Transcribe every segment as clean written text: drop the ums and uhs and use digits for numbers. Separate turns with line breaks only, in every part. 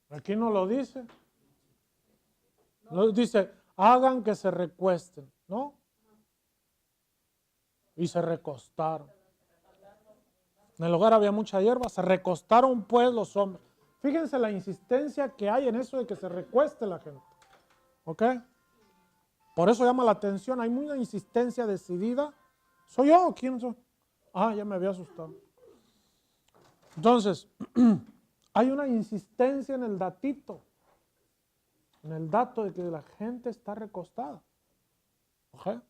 Aquí no lo dice. No dice, hagan que se recuesten, ¿no? Y se recostaron. En el hogar había mucha hierba, se recostaron pues los hombres. Fíjense la insistencia que hay en eso de que se recueste la gente. ¿Ok? Por eso llama la atención, hay mucha insistencia decidida. ¿Soy yo o quién soy? Ah, ya me había asustado. Entonces, hay una insistencia en el datito, en el dato de que la gente está recostada. ¿Ok?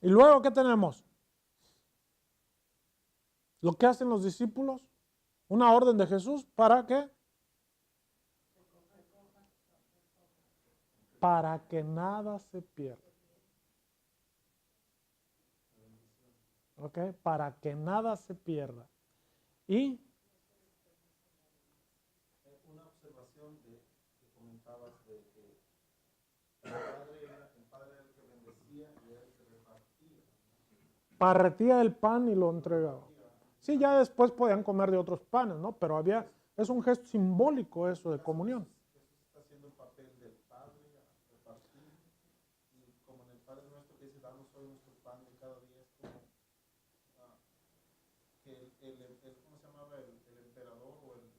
Y luego, ¿qué tenemos? Lo que hacen los discípulos, una orden de Jesús, ¿para qué? Para que nada se pierda. ¿Ok? Para que nada se pierda. Y
una observación que comentabas de que el padre era el que bendecía y era el que repartía.
partía el pan y lo entregaba. Sí, ya después podían comer de otros panes, ¿no? Pero es un gesto simbólico eso de comunión.
Jesús está haciendo el papel del padre a repartir. Y como en el Padre Nuestro que dice, danos hoy nuestro pan de cada día, es como que ¿cómo se llamaba? El emperador o el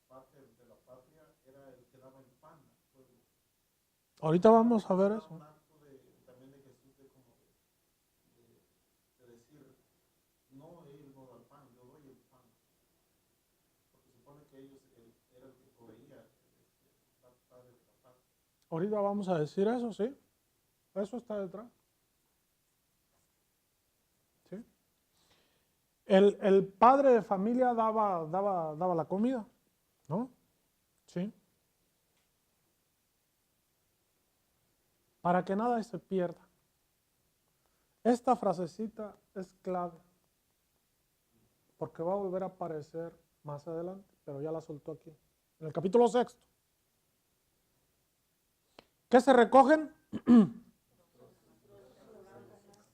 pater de la patria era el que daba el pan al pueblo.
Ahorita vamos a ver eso.
Un acto también de Jesús de decir, no, él no da el pan, yo doy el pan. Porque supone que ellos, él era el que proveía la padre de la patria.
Ahorita vamos a decir eso, ¿sí? Eso está detrás. ¿Sí? El padre de familia daba la comida, ¿no? Sí. Para que nada se pierda. Esta frasecita es clave, porque va a volver a aparecer más adelante, pero ya la soltó aquí, en el capítulo 6. ¿Qué se recogen?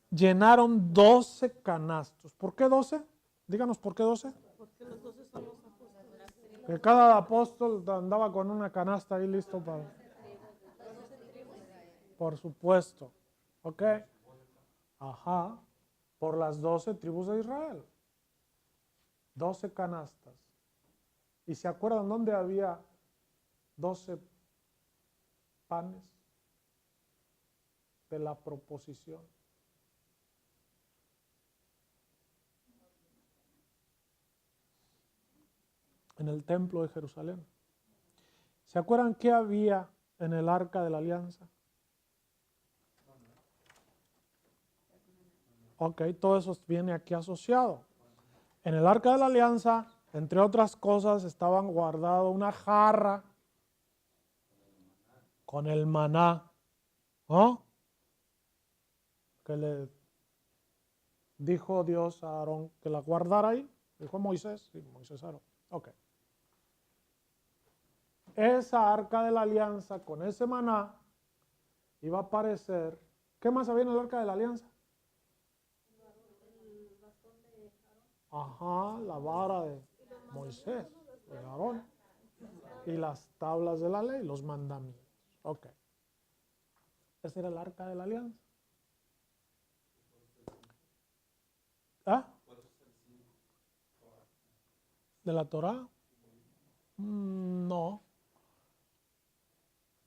Llenaron 12 canastos. ¿Por qué 12? Díganos, ¿por qué 12?
Porque los 12 son los apóstoles.
Que cada apóstol andaba con una canasta ahí listo para... Por supuesto. ¿Ok? Ajá. Por las 12 tribus de Israel. 12 canastas. ¿Y se acuerdan dónde había 12 panes de la proposición? En el templo de Jerusalén. ¿Se acuerdan qué había en el arca de la alianza? Ok, todo eso viene aquí asociado. En el arca de la alianza, entre otras cosas, estaban guardado una jarra con el maná, ¿no? Que le dijo Dios a Aarón que la guardara ahí. Dijo Moisés, sí, Moisés Aarón. Ok. Esa arca de la alianza con ese maná iba a aparecer. ¿Qué más había en el arca de la alianza? Ajá, la vara de Moisés, de Aarón, y las tablas de la ley, los mandamientos. Ok. Ese era el arca de la alianza. ¿Ah? ¿De la Torá? No.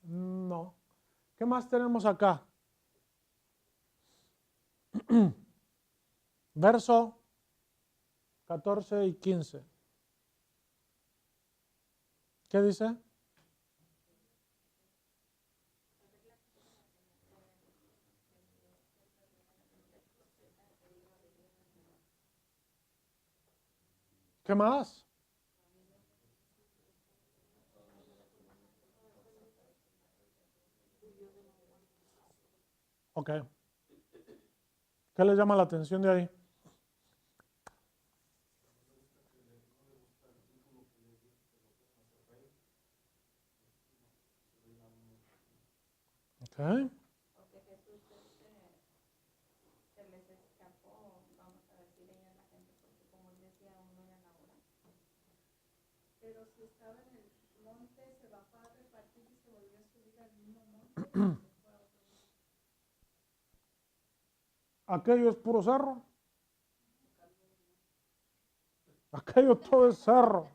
No. ¿Qué más tenemos acá? Verso 14 y 15. ¿Qué dice? ¿Qué más? Ok. ¿Qué les llama la atención de ahí? Ok.
Porque Jesús se les escapó, vamos a decir, ella la gente, porque como él decía, aún no era la hora. Pero si estaba en el monte, se bajó a repartir y se volvió a subir al mismo monte. Se fue a otro monte.
Aquello es puro cerro. Aquello todo es cerro.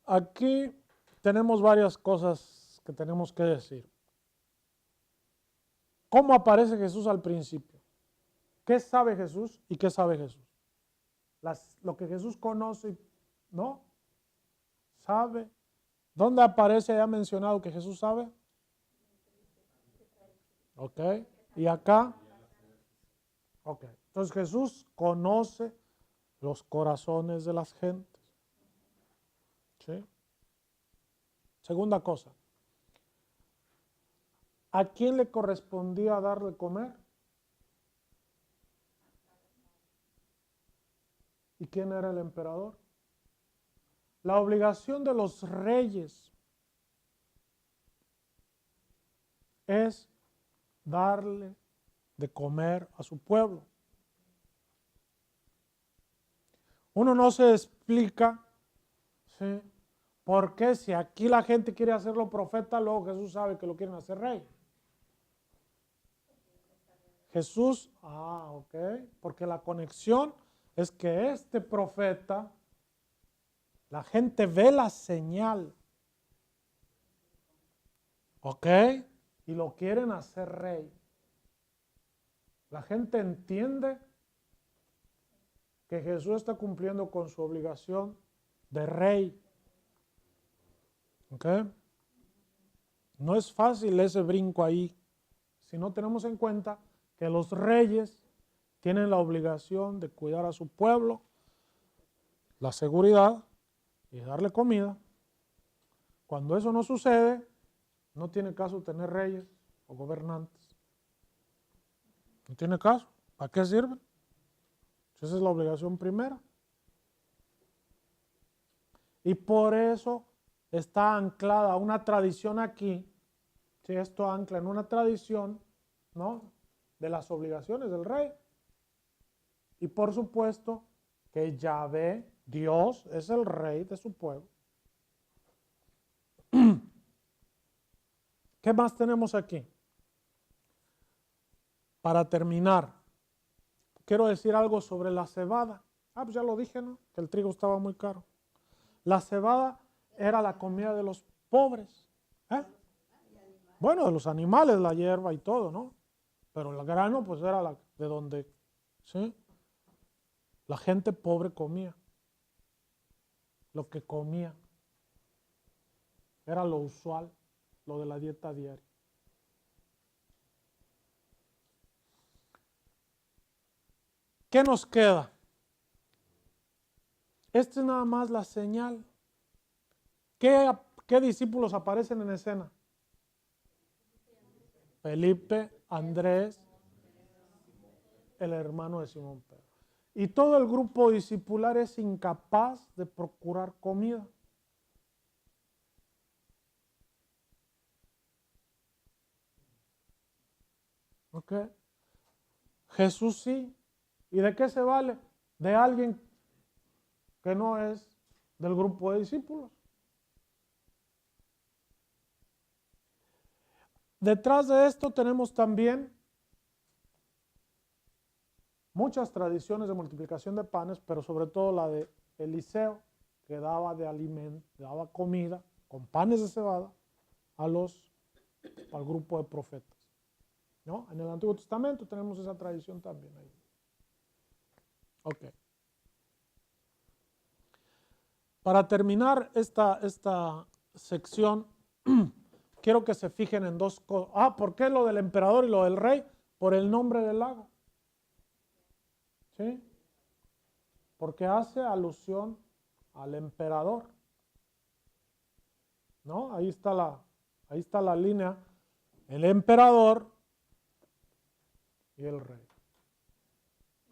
Aquí tenemos varias cosas que tenemos que decir. ¿Cómo aparece Jesús al principio? ¿Qué sabe Jesús y qué sabe Jesús? Lo que Jesús conoce, ¿no? Sabe. ¿Dónde aparece ya mencionado que Jesús sabe? Ok. ¿Y acá? Ok. Entonces Jesús conoce los corazones de las gentes. ¿Sí? Segunda cosa. ¿A quién le correspondía dar de comer? ¿Y quién era el emperador? La obligación de los reyes es darle de comer a su pueblo. Uno no se explica, ¿sí?, por qué si aquí la gente quiere hacerlo profeta, luego Jesús sabe que lo quieren hacer rey. Jesús, ok, porque la conexión es que este profeta, la gente ve la señal, ok, y lo quieren hacer rey. La gente entiende que Jesús está cumpliendo con su obligación de rey. ¿Ok? No es fácil ese brinco ahí, si no tenemos en cuenta que los reyes tienen la obligación de cuidar a su pueblo, la seguridad y darle comida. Cuando eso no sucede, no tiene caso tener reyes o gobernantes. No tiene caso. ¿Para qué sirven? Esa es la obligación primera. Y por eso está anclada una tradición aquí. Si esto ancla en una tradición, ¿no?, de las obligaciones del rey. Y por supuesto que Yahvé, Dios, es el rey de su pueblo. ¿Qué más tenemos aquí? Para terminar, quiero decir algo sobre la cebada. Pues ya lo dije, ¿no?, que el trigo estaba muy caro. La cebada era la comida de los pobres. Bueno, de los animales, la hierba y todo, ¿no? Pero el grano pues era de donde, ¿sí?, la gente pobre comía. Lo que comía era lo usual, lo de la dieta diaria. ¿Qué nos queda? Esta es nada más la señal. ¿Qué discípulos aparecen en escena? Felipe, Andrés, el hermano de Simón Pedro. Y todo el grupo discipular es incapaz de procurar comida. ¿Ok? Jesús sí. ¿Y de qué se vale? De alguien que no es del grupo de discípulos. Detrás de esto tenemos también muchas tradiciones de multiplicación de panes, pero sobre todo la de Eliseo, que daba de alimento, daba comida con panes de cebada al grupo de profetas. ¿No? En el Antiguo Testamento tenemos esa tradición también ahí. Ok. Para terminar esta sección, quiero que se fijen en dos cosas. ¿Por qué lo del emperador y lo del rey? Por el nombre del lago. ¿Sí? Porque hace alusión al emperador. ¿No? Ahí está la línea. El emperador y el rey.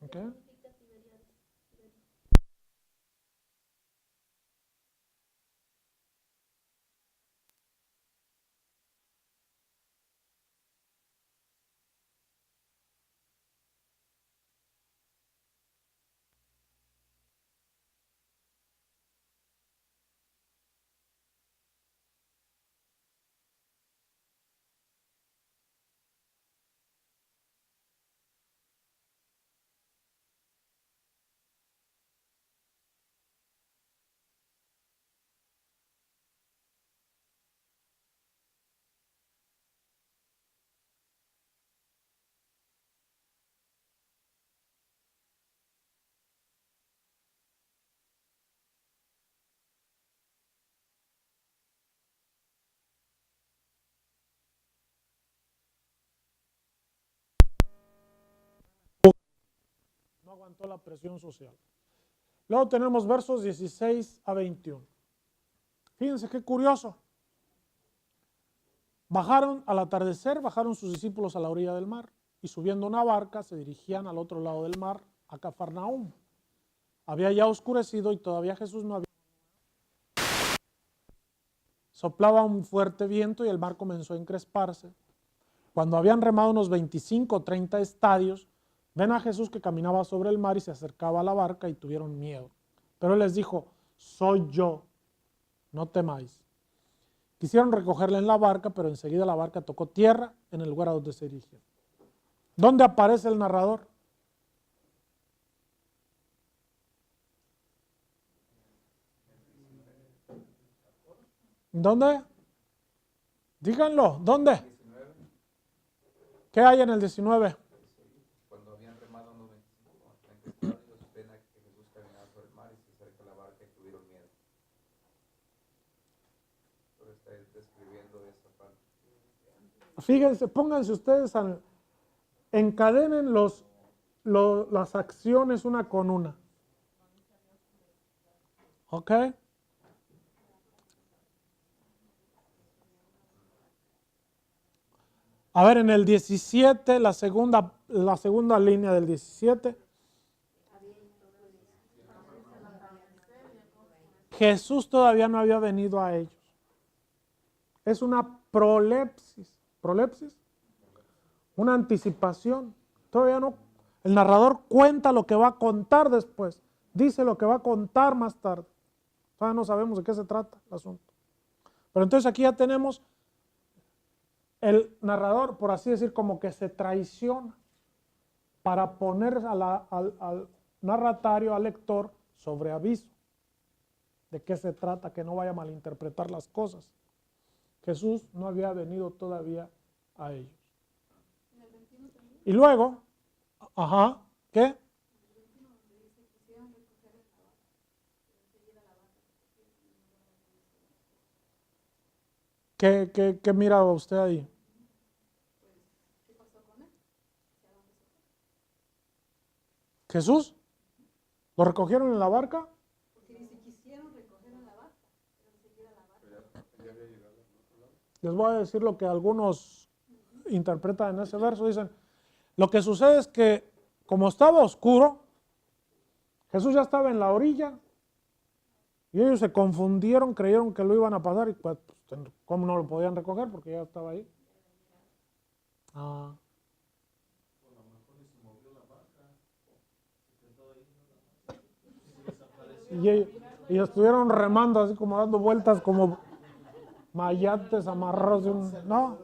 ¿Ok? aguantó la presión social. Luego tenemos versos 16 a 21. Fíjense qué curioso. Al atardecer, bajaron sus discípulos a la orilla del mar y subiendo una barca se dirigían al otro lado del mar, a Cafarnaúm. Había ya oscurecido y todavía Jesús no había. Soplaba un fuerte viento y el mar comenzó a encresparse. Cuando habían remado unos 25 o 30 estadios, ven a Jesús que caminaba sobre el mar y se acercaba a la barca y tuvieron miedo. Pero él les dijo, soy yo, no temáis. Quisieron recogerle en la barca, pero enseguida la barca tocó tierra en el lugar a donde se dirigían. ¿Dónde aparece el narrador? ¿Dónde? Díganlo, ¿dónde? ¿Qué hay en el 19?
Cuando habían remado unos 25 o 30 estadios, ven a que Jesús caminaba sobre el mar y se acerca a la barca y tuvieron miedo. Pero está describiendo esa parte.
Fíjense, pónganse ustedes, encadenen las acciones una con una. ¿Ok? A ver, en el 17, la segunda línea del 17. Jesús todavía no había venido a ellos. Es una prolepsis. ¿Prolepsis? Una anticipación. Todavía no. El narrador cuenta lo que va a contar después. Dice lo que va a contar más tarde. Todavía no sabemos de qué se trata el asunto. Pero entonces aquí ya tenemos el narrador, por así decir, como que se traiciona para poner al narratario, al lector, sobre aviso de qué se trata, que no vaya a malinterpretar las cosas. Jesús no había venido todavía a ellos. Y luego, ¿qué? ¿Qué miraba usted ahí? ¿Jesús? ¿Lo recogieron en la barca?
Porque dice, quisieron recoger en la barca, pero enseguida la barca.
Les voy a decir lo que algunos interpretan en ese verso. Dicen, lo que sucede es que como estaba oscuro, Jesús ya estaba en la orilla y ellos se confundieron, creyeron que lo iban a pasar y pues, ¿cómo no lo podían recoger? Porque ya estaba ahí. Y estuvieron remando así como dando vueltas como mayates amarrados de un... ¿No?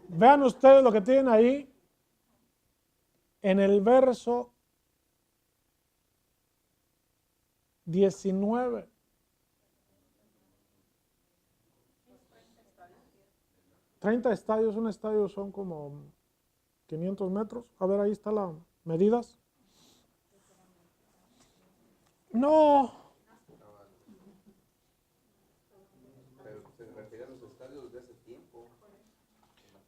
Vean ustedes lo que tienen ahí en el verso 19. ¿30 estadios? Un estadio son como 500 metros. A ver, ahí está las medidas. No.
Pero se refiere a los estadios de ese tiempo.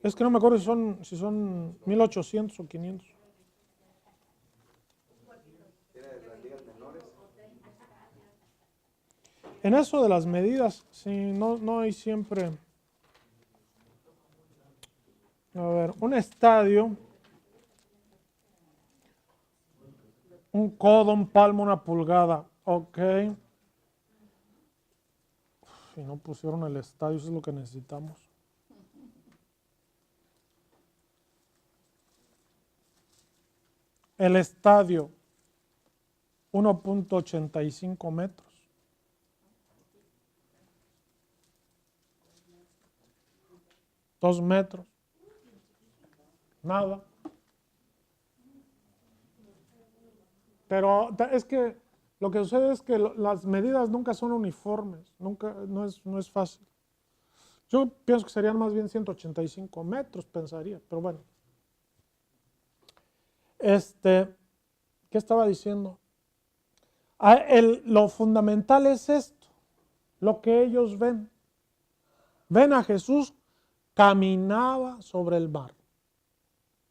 Es que no me acuerdo si son 1800 o 500.
¿Tiene las ligas menores?
En eso de las medidas, sí, no hay siempre. A ver, un estadio, un codo, un palmo, una pulgada. Ok. Y no pusieron el estadio, eso es lo que necesitamos. El estadio, 1.85 metros. ¿2 metros? Nada. Pero es que lo que sucede es que las medidas nunca son uniformes, nunca, no es fácil. Yo pienso que serían más bien 185 metros, pensaría, pero bueno. ¿Qué estaba diciendo? Lo fundamental es esto, lo que ellos ven. Ven a Jesús, caminaba sobre el mar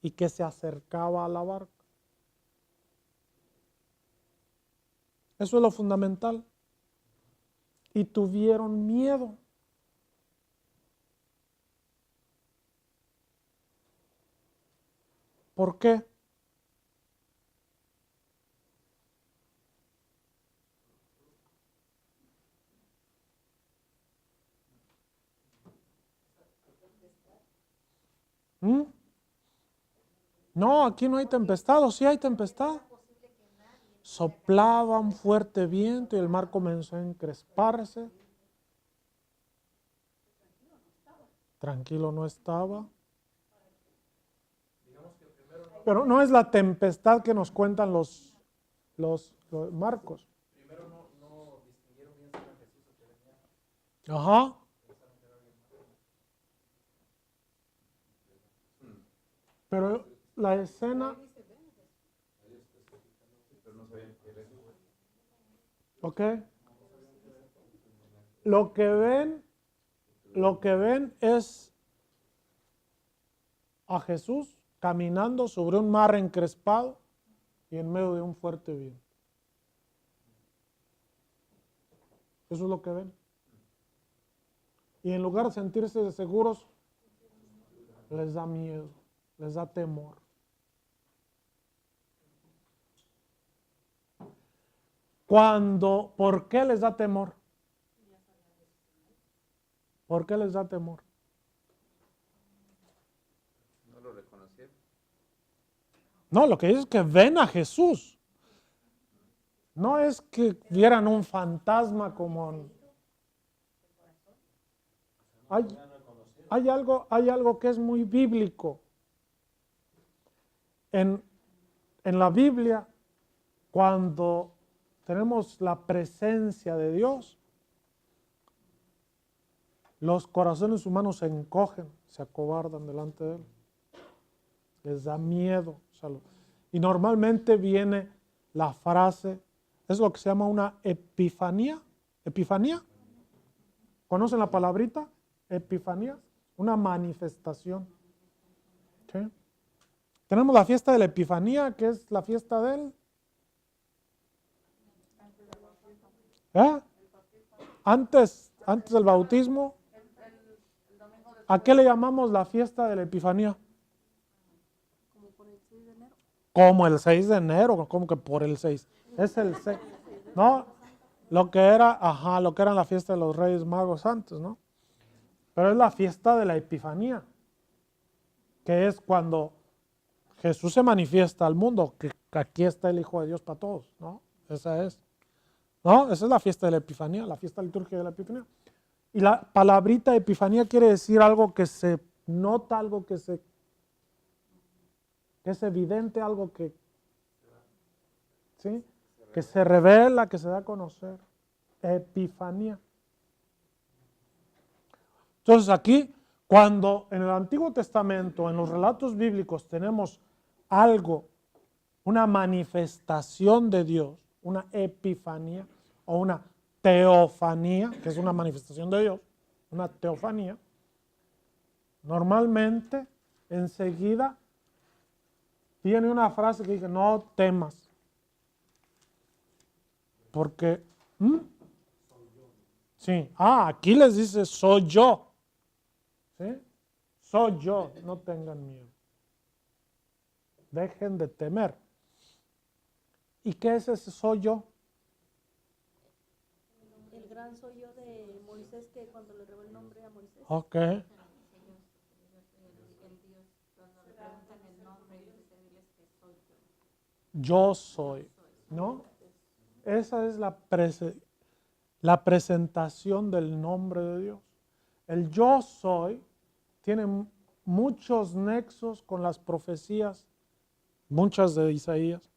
y que se acercaba a la barca. Eso es lo fundamental. Y tuvieron miedo. ¿Por qué? ¿Mm? No, aquí no hay tempestad, o sí hay tempestad. Soplaba un fuerte viento y el mar comenzó a encresparse. Tranquilo no estaba. Pero no es la tempestad que nos cuentan los Marcos.
Primero no distinguieron bien si era Jesús el que venía.
Ajá. Pero la escena,
Pero no sabían que era Jesús.
¿ok? Lo que ven es a Jesús caminando sobre un mar encrespado y en medio de un fuerte viento. Eso es lo que ven. Y en lugar de sentirse seguros, les da miedo, les da temor. ¿Por qué les da temor? ¿Por qué les da temor?
No lo reconocieron.
No, lo que dice es que ven a Jesús. No es que vieran un fantasma como... Hay algo que es muy bíblico. En la Biblia, cuando tenemos la presencia de Dios, los corazones humanos se encogen, se acobardan delante de Él. Les da miedo. Y normalmente viene la frase, es lo que se llama una epifanía. ¿Epifanía? ¿Conocen la palabrita? Epifanía. Una manifestación. ¿Sí? Tenemos la fiesta de la Epifanía, que es la fiesta del... Antes del bautismo. ¿A qué le llamamos la fiesta de la Epifanía?
Como por el 6 de enero.
Como el 6 de enero, como que por el 6. Es el 6. No, lo que era la fiesta de los Reyes Magos antes, ¿no? Pero es la fiesta de la Epifanía, que es cuando Jesús se manifiesta al mundo, que aquí está el Hijo de Dios para todos, ¿no? Esa es. ¿No? Esa es la fiesta de la Epifanía, la fiesta litúrgica de la Epifanía. Y la palabrita Epifanía quiere decir algo que se nota, algo que es evidente, algo que, ¿sí? Que se revela, que se da a conocer. Epifanía. Entonces aquí, cuando en el Antiguo Testamento, en los relatos bíblicos, tenemos algo, una manifestación de Dios, una epifanía o una teofanía, que es una manifestación de Dios, una teofanía, normalmente enseguida tiene una frase que dice, no temas. Porque, sí, aquí les dice, soy yo. ¿Sí? Soy yo, no tengan miedo. Dejen de temer. ¿Y qué es ese soy yo?
El gran soy yo de Moisés, que cuando le reveló el nombre a Moisés.
Ok.
El Dios, cuando le preguntan el nombre, dice, diles que soy yo.
Yo soy, ¿no? Esa es la presentación del nombre de Dios. El yo soy tiene muchos nexos con las profecías, muchas de Isaías,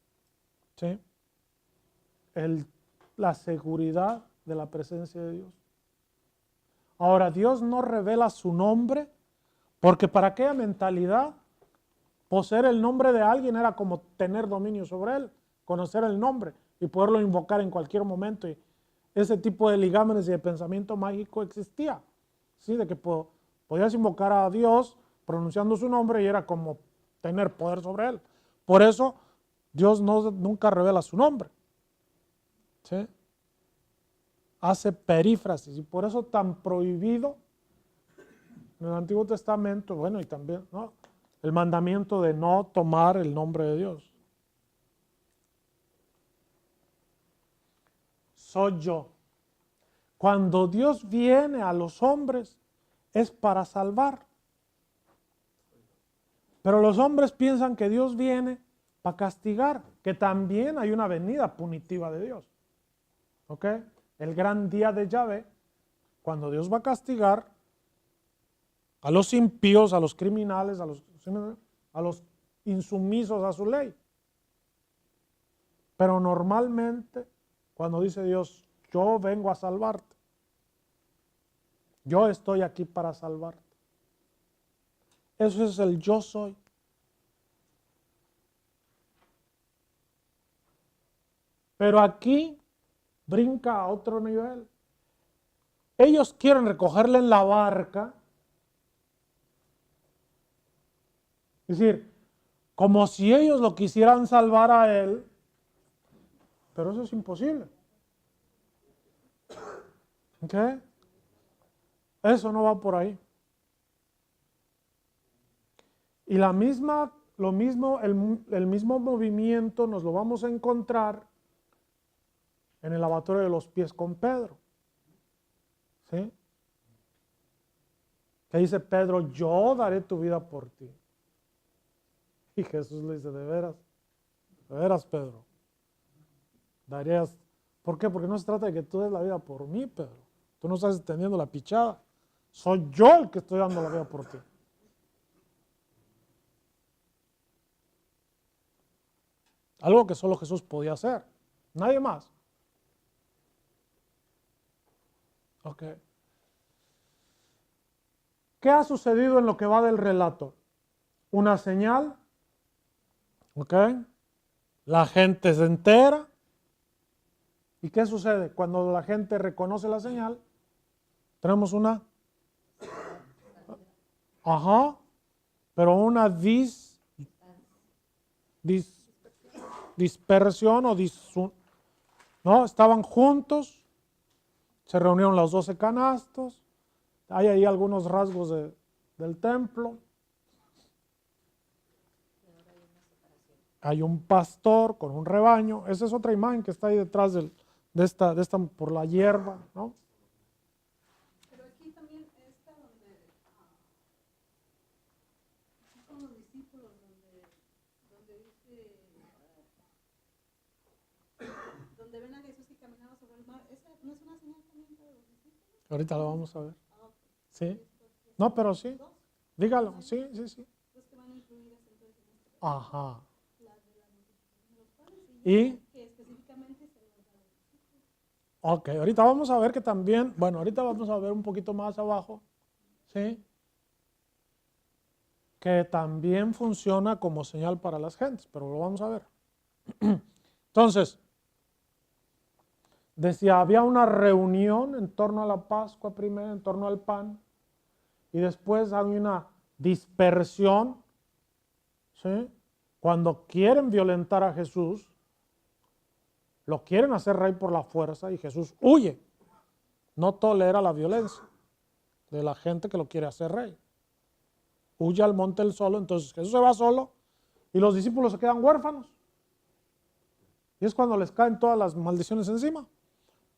¿sí? La seguridad de la presencia de Dios. Ahora, Dios no revela su nombre, porque para aquella mentalidad, poseer el nombre de alguien era como tener dominio sobre él, conocer el nombre y poderlo invocar en cualquier momento. Y ese tipo de ligámenes y de pensamiento mágico existía, ¿sí? De que podías invocar a Dios pronunciando su nombre y era como tener poder sobre él. Por eso Dios nunca revela su nombre. ¿Sí? Hace perífrasis y por eso tan prohibido en el Antiguo Testamento, bueno, y también, ¿no?, el mandamiento de no tomar el nombre de Dios. Soy yo. Cuando Dios viene a los hombres es para salvar. Pero los hombres piensan que Dios viene para castigar, que también hay una venida punitiva de Dios. ¿Ok? El gran día de Yahvé, cuando Dios va a castigar a los impíos, a los criminales, a los insumisos a su ley. Pero normalmente, cuando dice Dios, yo vengo a salvarte, yo estoy aquí para salvarte. Eso es el yo soy. Pero aquí brinca a otro nivel. Ellos quieren recogerle en la barca. Es decir, como si ellos lo quisieran salvar a él, pero eso es imposible. ¿Ok? Eso no va por ahí. Y el mismo movimiento nos lo vamos a encontrar en el lavatorio de los pies con Pedro. ¿Sí? Que dice Pedro, yo daré tu vida por ti. Y Jesús le dice, de veras Pedro, darías. ¿Por qué? Porque no se trata de que tú des la vida por mí, Pedro. Tú no estás extendiendo la pichada. Soy yo el que estoy dando la vida por ti. Algo que solo Jesús podía hacer. Nadie más. Ok. ¿Qué ha sucedido en lo que va del relato? Una señal. Ok. La gente se entera. ¿Y qué sucede? Cuando la gente reconoce la señal, tenemos una. Pero una dispersión o ¿no? Estaban juntos, se reunieron los 12 canastos, hay ahí algunos rasgos del templo. Hay un pastor con un rebaño. Esa es otra imagen que está ahí detrás de esta por la hierba, ¿no?
Pero aquí también está donde con los discípulos, donde dice, donde ven a Jesús y caminaba sobre el mar. ¿Esa no es una señal también para los discípulos?
Ahorita lo vamos a ver. Sí. No, pero sí. Dígalo. Sí.
Los que van incluidas entonces en este.
Ajá.
Las de la multiplicación de los panes
Y
que específicamente se los da a los discípulos.
ok, ahorita vamos a ver que también, bueno, ahorita vamos a ver un poquito más abajo, ¿sí? Que también funciona como señal para las gentes, pero lo vamos a ver. Entonces, decía, había una reunión en torno a la Pascua primero, en torno al pan, y después hay una dispersión, ¿sí? Cuando quieren violentar a Jesús, lo quieren hacer rey por la fuerza y Jesús huye. No tolera la violencia de la gente que lo quiere hacer rey. Huye al monte él solo, entonces Jesús se va solo y los discípulos se quedan huérfanos. Y es cuando les caen todas las maldiciones encima.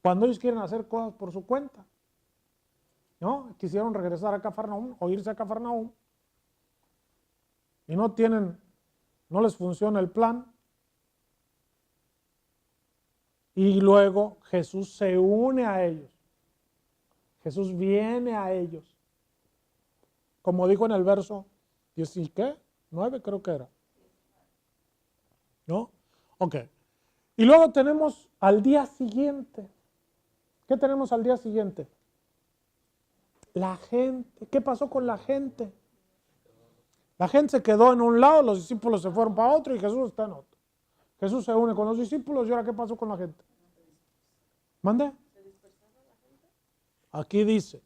Cuando ellos quieren hacer cosas por su cuenta. ¿No? Quisieron regresar a Cafarnaúm o irse a Cafarnaúm y no les funciona el plan. Y luego Jesús se une a ellos. Jesús viene a ellos. Como dijo en el verso 10 y ¿qué? 9 creo que era. ¿No? Ok. Y luego tenemos al día siguiente. ¿Qué tenemos al día siguiente? La gente. ¿Qué pasó con la gente? La gente se quedó en un lado, los discípulos se fueron para otro y Jesús está en otro. Jesús se une con los discípulos y ahora ¿qué pasó con la gente? ¿Mande? Aquí dice.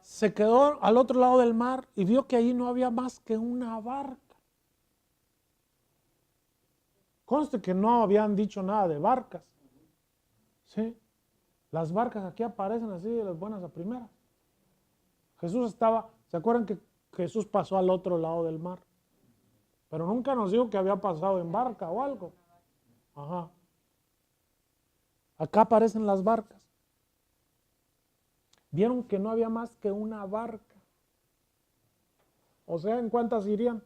Se quedó al otro lado del mar y vio que allí no había más que una barca. Conste que no habían dicho nada de barcas. ¿Sí? Las barcas aquí aparecen así de las buenas a primeras. Jesús estaba, ¿se acuerdan que Jesús pasó al otro lado del mar? Pero nunca nos dijo que había pasado en barca o algo. Ajá. Acá aparecen las barcas. Vieron que no había más que una barca. O sea, ¿en cuántas irían?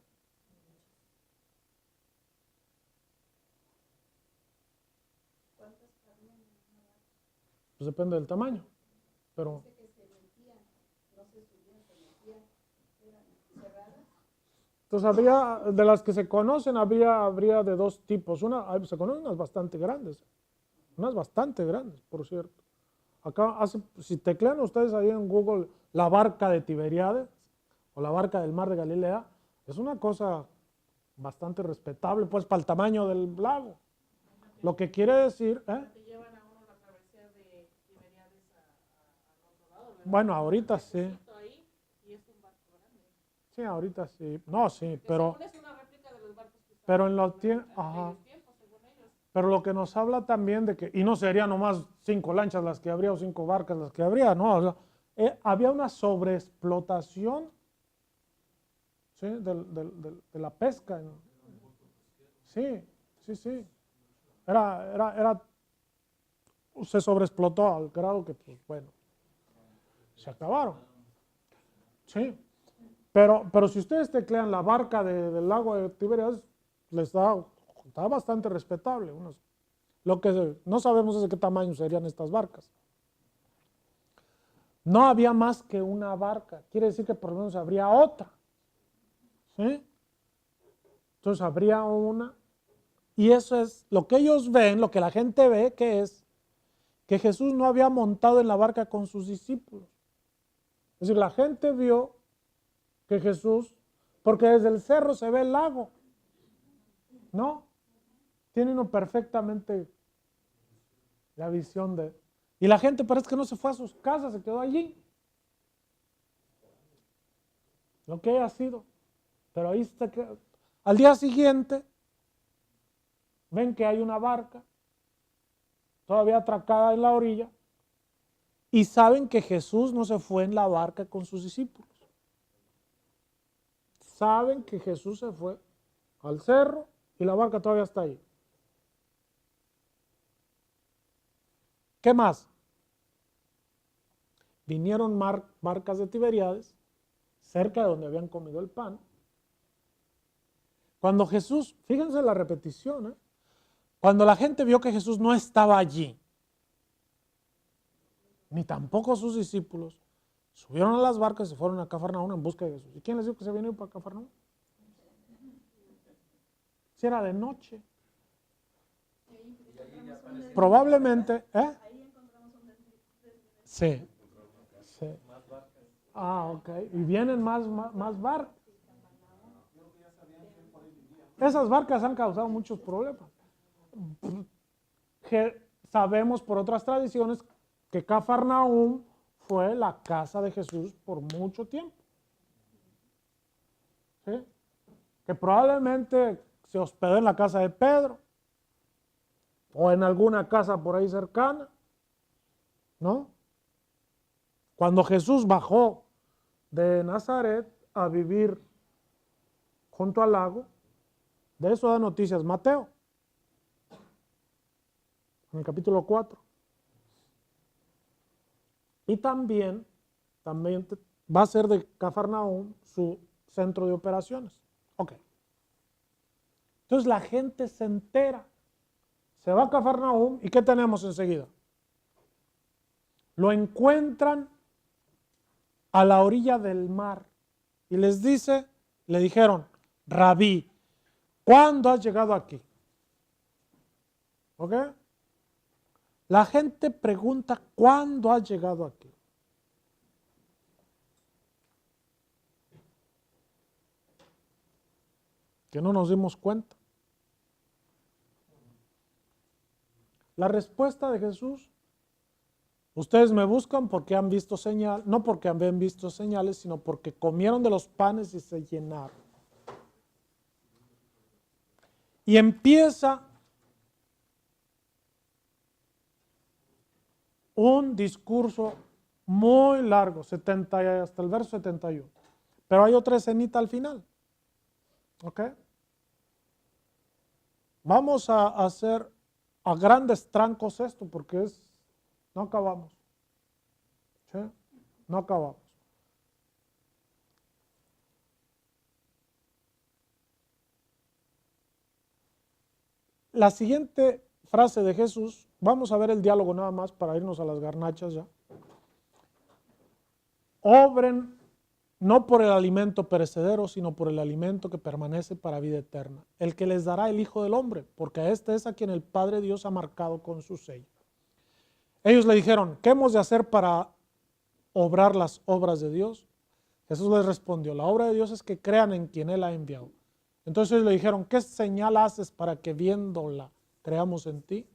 Pues depende del tamaño. Pero entonces habría, de las que se conocen, habría de dos tipos. Se conocen unas bastante grandes. Unas bastante grandes, por cierto. Acá, si teclean ustedes ahí en Google la barca de Tiberíades o la barca del mar de Galilea, es una cosa bastante respetable, pues, para el tamaño del lago. Lo que quiere decir,
Que llevan a uno la travesía de Tiberíades al otro lado, ¿verdad?
bueno, ahorita sí.
Ahí, y es un barco grande.
Sí, ahorita sí. No, sí, pero,
Es una réplica de los barcos que usaban
pero en los
en
tiempos,
aquellos tiempos, según ellos.
pero lo que nos habla también de que, y no serían nomás 5 lanchas las que habría o 5 barcas las que habría, no, o sea, había una sobreexplotación, ¿sí? de la pesca. Sí, sí, sí. Se sobreexplotó al grado que, pues bueno, se acabaron. Sí. Pero si ustedes teclean la barca del lago de Tiberias, está bastante respetable. Lo que no sabemos es de qué tamaño serían estas barcas. No había más que una barca. Quiere decir que por lo menos habría otra. ¿Sí? Entonces habría una. Y eso es lo que ellos ven, lo que la gente ve, que es que Jesús no había montado en la barca con sus discípulos. Es decir, la gente vio que Jesús, porque desde el cerro se ve el lago, ¿no? Tiene uno perfectamente la visión de... Y la gente parece que no se fue a sus casas, se quedó allí. Lo que haya sido. Pero ahí está. Al día siguiente, ven que hay una barca, todavía atracada en la orilla, y saben que Jesús no se fue en la barca con sus discípulos. Saben que Jesús se fue al cerro y la barca todavía está ahí. ¿Qué más? Vinieron barcas de Tiberíades, cerca de donde habían comido el pan. Cuando Jesús, fíjense la repetición, cuando la gente vio que Jesús no estaba allí, ni tampoco sus discípulos, subieron a las barcas y se fueron a Cafarnaúm en busca de Jesús. ¿Y quién les dijo que se habían ido para Cafarnaúm? Si era de noche. Probablemente, Sí. Sí. Ah, ok. Y vienen más barcas. Esas barcas han causado muchos problemas. Sabemos por otras tradiciones que Cafarnaúm fue la casa de Jesús por mucho tiempo. ¿Sí? Que probablemente se hospedó en la casa de Pedro o en alguna casa por ahí cercana, ¿no? Cuando Jesús bajó de Nazaret a vivir junto al lago, de eso da noticias Mateo, en el capítulo 4. Y también va a ser de Cafarnaúm su centro de operaciones. Ok. Entonces la gente se entera, se va a Cafarnaúm y ¿qué tenemos enseguida? Lo encuentran a la orilla del mar y le dijeron, Rabí, ¿cuándo has llegado aquí? ¿Ok? La gente pregunta, ¿cuándo has llegado aquí? Que no nos dimos cuenta. La respuesta de Jesús, ustedes me buscan porque han visto señales, no porque habían visto señales, sino porque comieron de los panes y se llenaron. Y empieza un discurso muy largo, 70, hasta el verso 71. Pero hay otra escenita al final. ¿Ok? Vamos a hacer a grandes trancos esto porque no acabamos. ¿Sí? No acabamos. La siguiente frase de Jesús, vamos a ver el diálogo nada más para irnos a las garnachas ya. Obren no por el alimento perecedero, sino por el alimento que permanece para vida eterna, el que les dará el Hijo del Hombre, porque a este es a quien el Padre Dios ha marcado con su sello. Ellos le dijeron, ¿qué hemos de hacer para obrar las obras de Dios? Jesús les respondió, la obra de Dios es que crean en quien Él ha enviado. Entonces ellos le dijeron, ¿qué señal haces para que viéndola creamos en ti?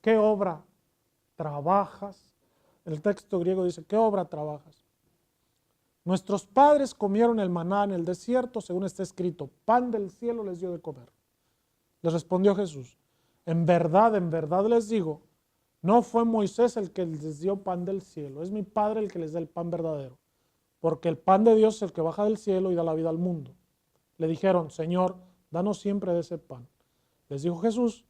¿Qué obra trabajas? El texto griego dice, ¿qué obra trabajas? Nuestros padres comieron el maná en el desierto, según está escrito, pan del cielo les dio de comer. Les respondió Jesús, en verdad les digo, no fue Moisés el que les dio pan del cielo, es mi Padre el que les da el pan verdadero, porque el pan de Dios es el que baja del cielo y da la vida al mundo. Le dijeron, Señor, danos siempre de ese pan. Les dijo Jesús,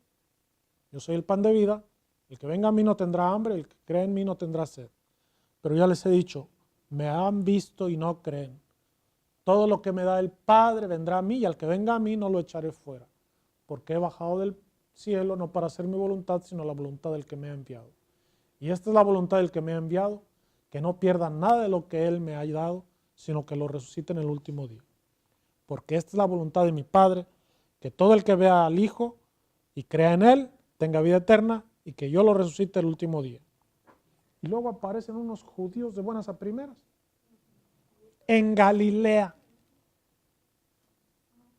yo soy el pan de vida, el que venga a mí no tendrá hambre, el que cree en mí no tendrá sed. Pero ya les he dicho, me han visto y no creen. Todo lo que me da el Padre vendrá a mí y al que venga a mí no lo echaré fuera, porque he bajado del cielo no para hacer mi voluntad, sino la voluntad del que me ha enviado. Y esta es la voluntad del que me ha enviado, que no pierda nada de lo que Él me ha dado, sino que lo resucite en el último día. Porque esta es la voluntad de mi Padre, que todo el que vea al Hijo y crea en Él, tenga vida eterna y que yo lo resucite el último día. Y luego aparecen unos judíos de buenas a primeras. En Galilea.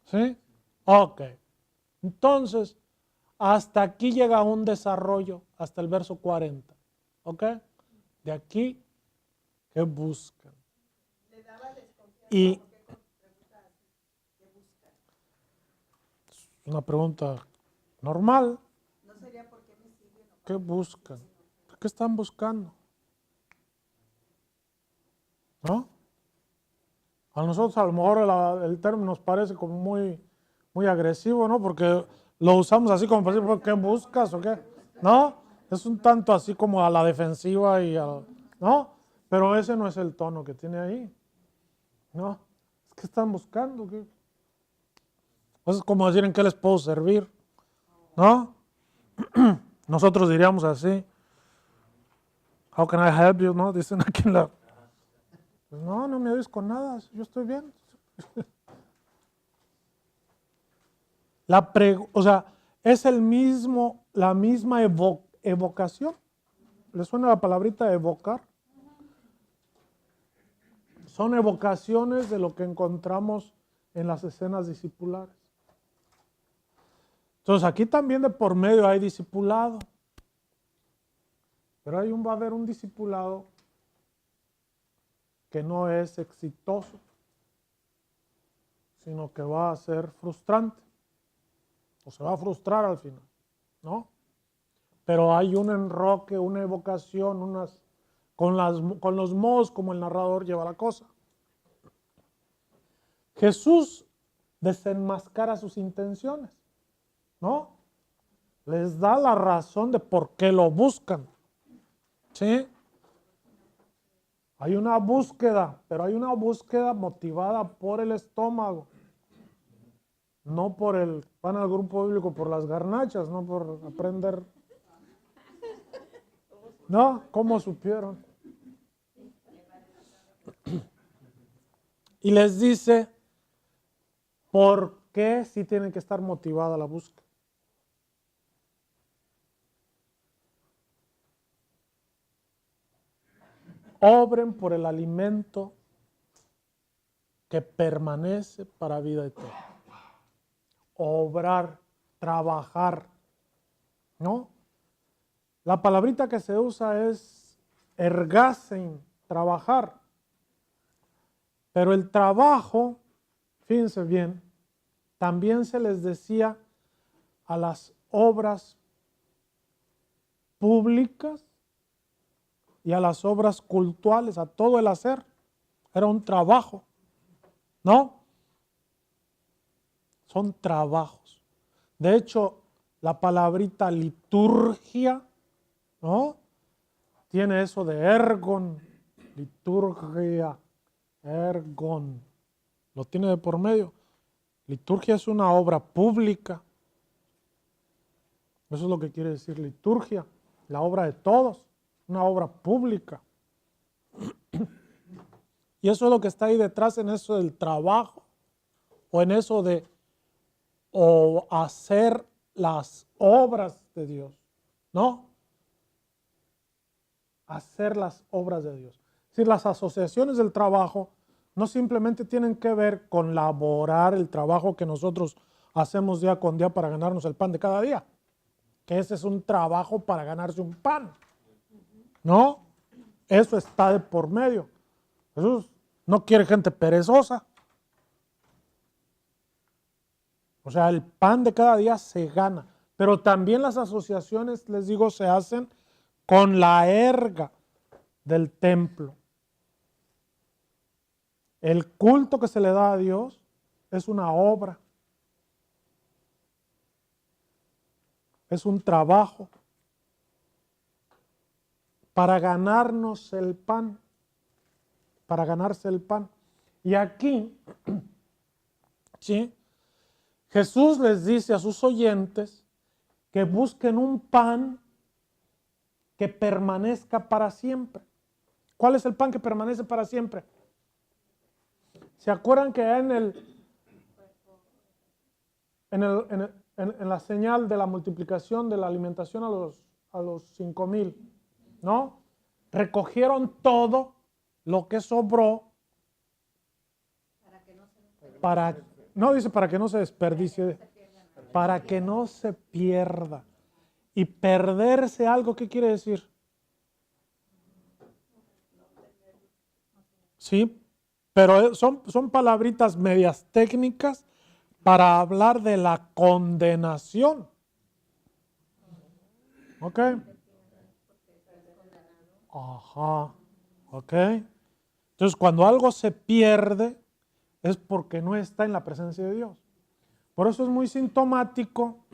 ¿Sí? Ok. Entonces, hasta aquí llega un desarrollo, hasta el verso 40. ¿Ok? De aquí, ¿qué buscan? Y una pregunta normal. ¿Qué buscan? ¿Qué están buscando? ¿No? A nosotros a lo mejor el término nos parece como muy agresivo, ¿no? Porque lo usamos así como para decir, ¿qué buscas o qué? ¿No? Es un tanto así como a la defensiva ¿no? Pero ese no es el tono que tiene ahí. ¿No? Es que están buscando. ¿Qué? Eso es como decir en qué les puedo servir. ¿No? Nosotros diríamos así. How can I help you? ¿No? Dicen aquí en la... Pues no me ayudes con nada, yo estoy bien. O sea, es la misma evocación. ¿Le suena la palabrita evocar? Son evocaciones de lo que encontramos en las escenas discipulares. Entonces aquí también de por medio hay discipulado. Pero va a haber un discipulado que no es exitoso, sino que va a ser frustrante, o se va a frustrar al final, ¿no? Pero hay un enroque, una evocación, con los modos como el narrador lleva la cosa. Jesús desenmascara sus intenciones, ¿no? Les da la razón de por qué lo buscan, ¿sí? Hay una búsqueda, pero hay una búsqueda motivada por el estómago, no van al grupo bíblico por las garnachas, no por aprender. ¿No? ¿Cómo supieron? Y les dice por qué sí tiene que estar motivada la búsqueda. Obren por el alimento que permanece para vida eterna. Obrar, trabajar, ¿no? La palabrita que se usa es ergasen, trabajar. Pero el trabajo, fíjense bien, también se les decía a las obras públicas y a las obras cultuales, a todo el hacer. Era un trabajo, ¿no? Son trabajos. De hecho, la palabrita liturgia, ¿no? Tiene eso de ergon, liturgia, ergon. Lo tiene de por medio. Liturgia es una obra pública. Eso es lo que quiere decir liturgia, la obra de todos, una obra pública. Y eso es lo que está ahí detrás en eso del trabajo, o en eso de o hacer las obras de Dios, ¿no? Hacer las obras de Dios. Es decir, las asociaciones del trabajo no simplemente tienen que ver con laborar el trabajo que nosotros hacemos día con día para ganarnos el pan de cada día, que ese es un trabajo para ganarse un pan, ¿no? Eso está de por medio. Jesús no quiere gente perezosa. O sea, el pan de cada día se gana, pero también las asociaciones, les digo, se hacen con la erga del templo. El culto que se le da a Dios es una obra, es un trabajo para ganarnos el pan, para ganarse el pan. Y aquí, ¿sí? Jesús les dice a sus oyentes que busquen un pan que permanezca para siempre. ¿Cuál es el pan que permanece para siempre? ¿Se acuerdan que en la señal de la multiplicación de la alimentación a los 5,000, ¿no? Recogieron todo lo que sobró no dice para que no se desperdicie, para que no se pierda. Y perderse algo, ¿qué quiere decir? Sí, pero son palabritas medias técnicas para hablar de la condenación. ¿Ok? Ajá. ¿Ok? Entonces, cuando algo se pierde, es porque no está en la presencia de Dios. Por eso es muy sintomático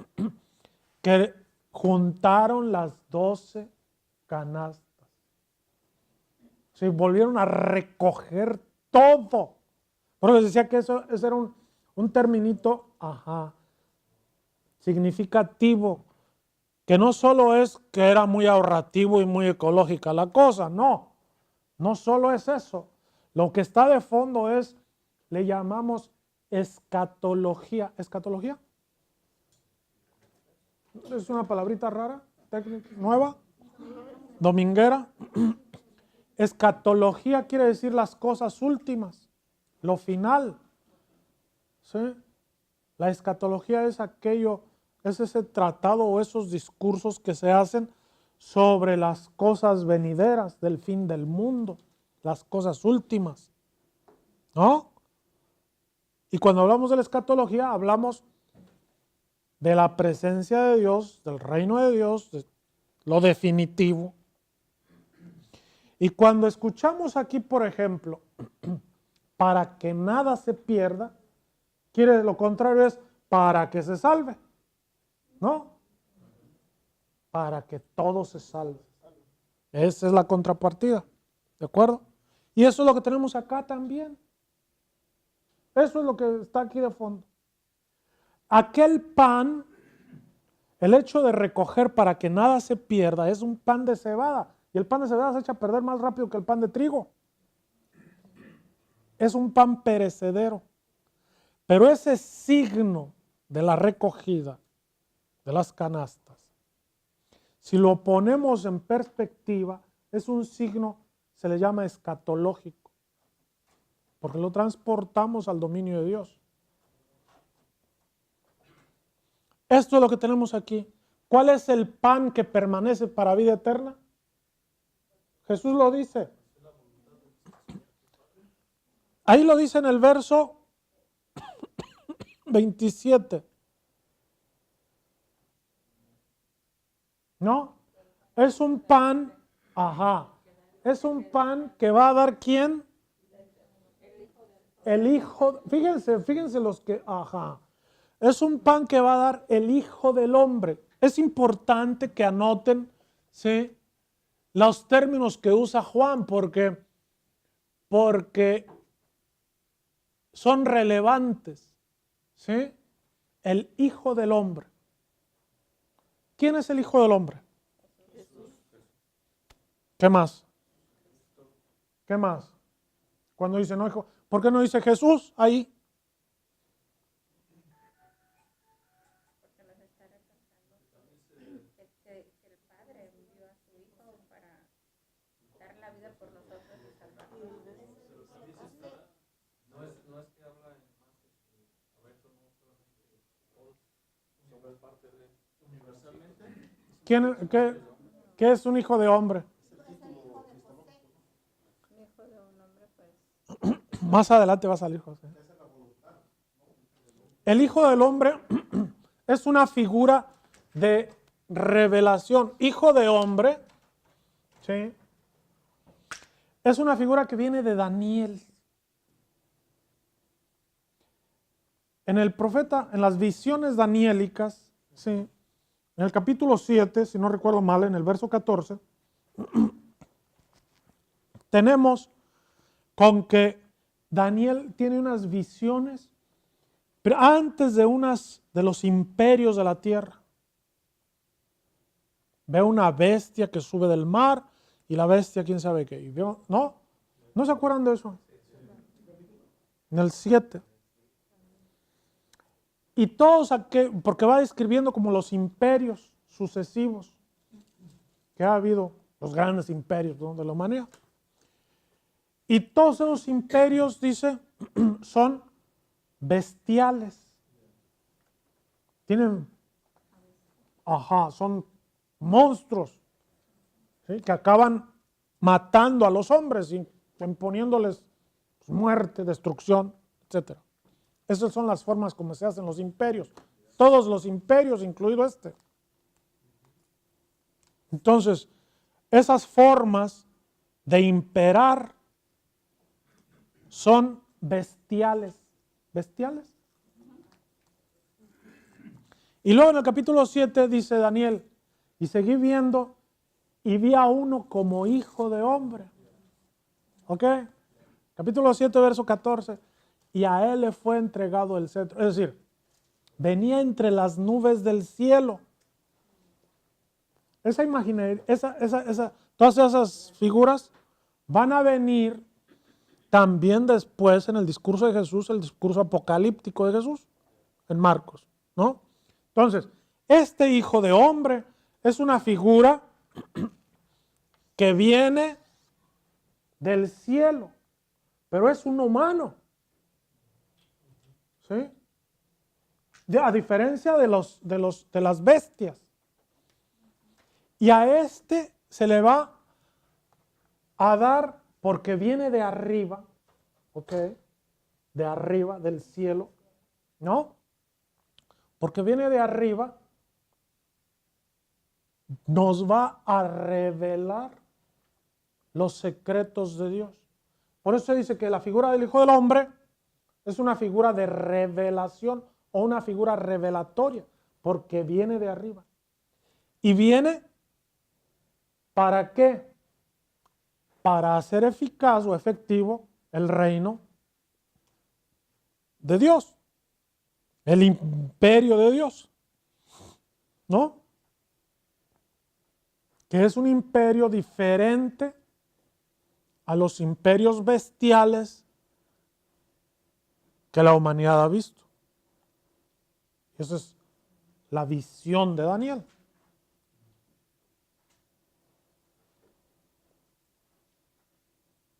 que juntaron las 12 canastas. Se volvieron a recoger todo. Por eso les decía que eso era un terminito, significativo, que no solo es que era muy ahorrativo y muy ecológica la cosa, no solo es eso. Lo que está de fondo le llamamos escatología. ¿Escatología? Es una palabrita rara, técnica, nueva, dominguera. Escatología quiere decir las cosas últimas, lo final. ¿Sí? La escatología es ese tratado o esos discursos que se hacen sobre las cosas venideras del fin del mundo, las cosas últimas, ¿no? Y cuando hablamos de la escatología, hablamos de la presencia de Dios, del reino de Dios, de lo definitivo. Y cuando escuchamos aquí, por ejemplo, para que nada se pierda, lo contrario es para que se salve, ¿no? Para que todo se salve. Esa es la contrapartida, ¿de acuerdo? Y eso es lo que tenemos acá también. Eso es lo que está aquí de fondo. Aquel pan, el hecho de recoger para que nada se pierda, es un pan de cebada. Y el pan de cebada se echa a perder más rápido que el pan de trigo. Es un pan perecedero. Pero ese signo de la recogida de las canastas, si lo ponemos en perspectiva, es un signo, se le llama escatológico, porque lo transportamos al dominio de Dios. Esto es lo que tenemos aquí. ¿Cuál es el pan que permanece para vida eterna? Jesús lo dice. Ahí lo dice en el verso 27. ¿No? Es un pan, Es un pan que va a dar ¿quién? El Hijo. Fíjense los que, es un pan que va a dar el Hijo del Hombre. Es importante que anoten, ¿sí?, los términos que usa Juan, porque son relevantes, ¿sí? El Hijo del Hombre. ¿Quién es el Hijo del Hombre? ¿Qué más? ¿Qué más? Cuando dice no hijo, ¿por qué no dice Jesús ahí?
Porque nos está recordando que el Padre envió a su Hijo para dar la vida por nosotros y salvarnos.
No es que habla en más, a ver, no solamente sobre parte de universalmente.
¿Qué es un hijo de hombre?
Hijo de un hombre, pues.
Más adelante va a salir José. El Hijo del Hombre es una figura de revelación. Hijo de hombre, ¿sí?, es una figura que viene de Daniel. En el profeta, en las visiones daniélicas, ¿sí?, en el capítulo 7, si no recuerdo mal, en el verso 14, tenemos con que Daniel tiene unas visiones, pero antes de los imperios de la tierra. Ve una bestia que sube del mar y la bestia quién sabe qué. Y ¿no se acuerdan de eso? En el 7. Y todos aquellos, porque va describiendo como los imperios sucesivos que ha habido, los grandes imperios de la humanidad. Y todos esos imperios, dice, son bestiales. Son monstruos, ¿sí?, que acaban matando a los hombres y imponiéndoles muerte, destrucción, etc. Esas son las formas como se hacen los imperios. Todos los imperios, incluido este. Entonces, esas formas de imperar son bestiales. ¿Bestiales? Y luego en el capítulo 7 dice Daniel, y seguí viendo y vi a uno como hijo de hombre. ¿Ok? Capítulo 7, verso 14. Y a él le fue entregado el cetro. Es decir, venía entre las nubes del cielo. Todas esas figuras van a venir también después en el discurso de Jesús, el discurso apocalíptico de Jesús, en Marcos, ¿no? Entonces, este Hijo de Hombre es una figura que viene del cielo, pero es un humano. ¿Sí? A diferencia de las bestias. Y a este se le va a dar, porque viene de arriba, ¿ok? De arriba, del cielo, ¿no? Porque viene de arriba, nos va a revelar los secretos de Dios. Por eso se dice que la figura del Hijo del Hombre es una figura de revelación o una figura revelatoria, porque viene de arriba. ¿Y viene para qué? Para hacer eficaz o efectivo el reino de Dios, el imperio de Dios, ¿no? Que es un imperio diferente a los imperios bestiales que la humanidad ha visto. Esa es la visión de Daniel.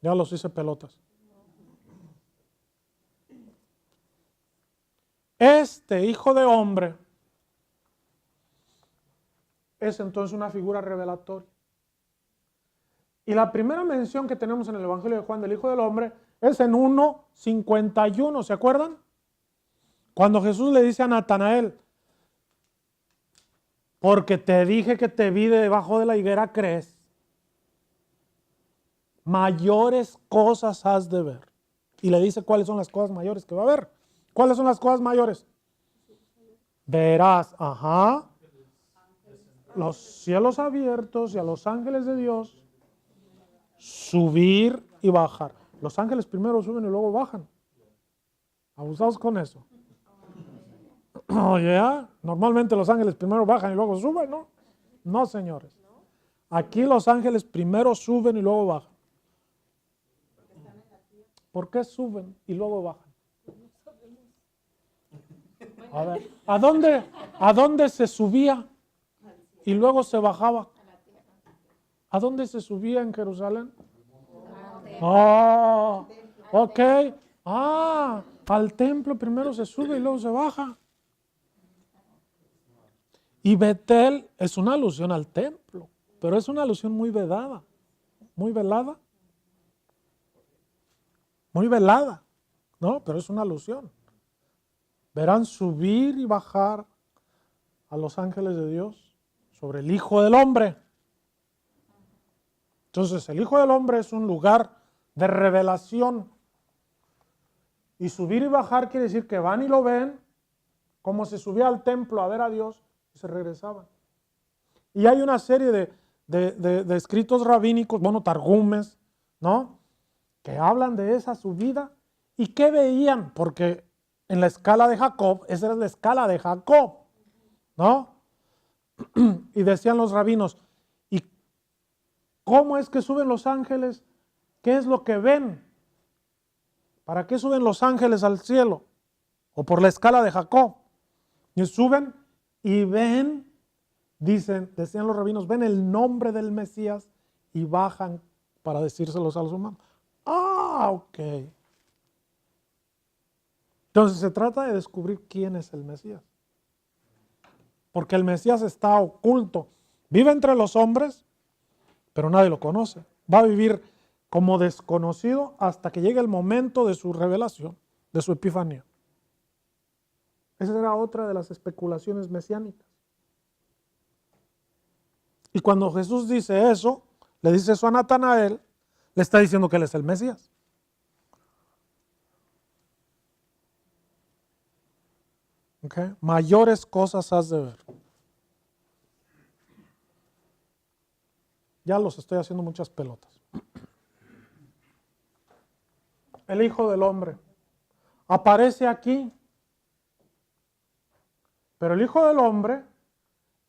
Ya los hice pelotas. Este Hijo de Hombre es entonces una figura revelatoria. Y la primera mención que tenemos en el Evangelio de Juan del Hijo del Hombre es en 1:51, ¿se acuerdan? Cuando Jesús le dice a Natanael, porque te dije que te vi de debajo de la higuera, ¿crees? mayores cosas has de ver. Y le dice cuáles son las cosas mayores que va a ver. ¿Cuáles son las cosas mayores? Verás, los cielos abiertos y a los ángeles de Dios subir y bajar. Los ángeles primero suben y luego bajan. Abusados con eso. Oye, normalmente los ángeles primero bajan y luego suben, ¿no? No, señores. Aquí los ángeles primero suben y luego bajan. ¿Por qué suben y luego bajan? A ver, ¿a dónde se subía y luego se bajaba? ¿A dónde se subía en Jerusalén? Ah, ok. Al templo primero se sube y luego se baja. Y Betel es una alusión al templo, pero es una alusión muy velada. Muy velada. Muy velada, ¿no? Pero es una alusión. Verán subir y bajar a los ángeles de Dios sobre el Hijo del Hombre. Entonces, el Hijo del Hombre es un lugar de revelación. Y subir y bajar quiere decir que van y lo ven, como se subía al templo a ver a Dios y se regresaban. Y hay una serie de escritos rabínicos, bueno, targumes, ¿no?, que hablan de esa subida y qué veían, porque en la escala de Jacob, esa era la escala de Jacob, ¿no? Y decían los rabinos, ¿y cómo es que suben los ángeles? ¿Qué es lo que ven? ¿Para qué suben los ángeles al cielo? O por la escala de Jacob. Y suben y ven, decían los rabinos, ven el nombre del Mesías y bajan para decírselos a los humanos. Ok. Entonces se trata de descubrir quién es el Mesías. Porque el Mesías está oculto. Vive entre los hombres, pero nadie lo conoce. Va a vivir como desconocido hasta que llegue el momento de su revelación, de su epifanía. Esa era otra de las especulaciones mesiánicas. Y cuando Jesús dice eso, le dice eso a Natanael, le está diciendo que él es el Mesías. Okay. Mayores cosas has de ver. Ya los estoy haciendo muchas pelotas. El Hijo del Hombre aparece aquí, pero el Hijo del Hombre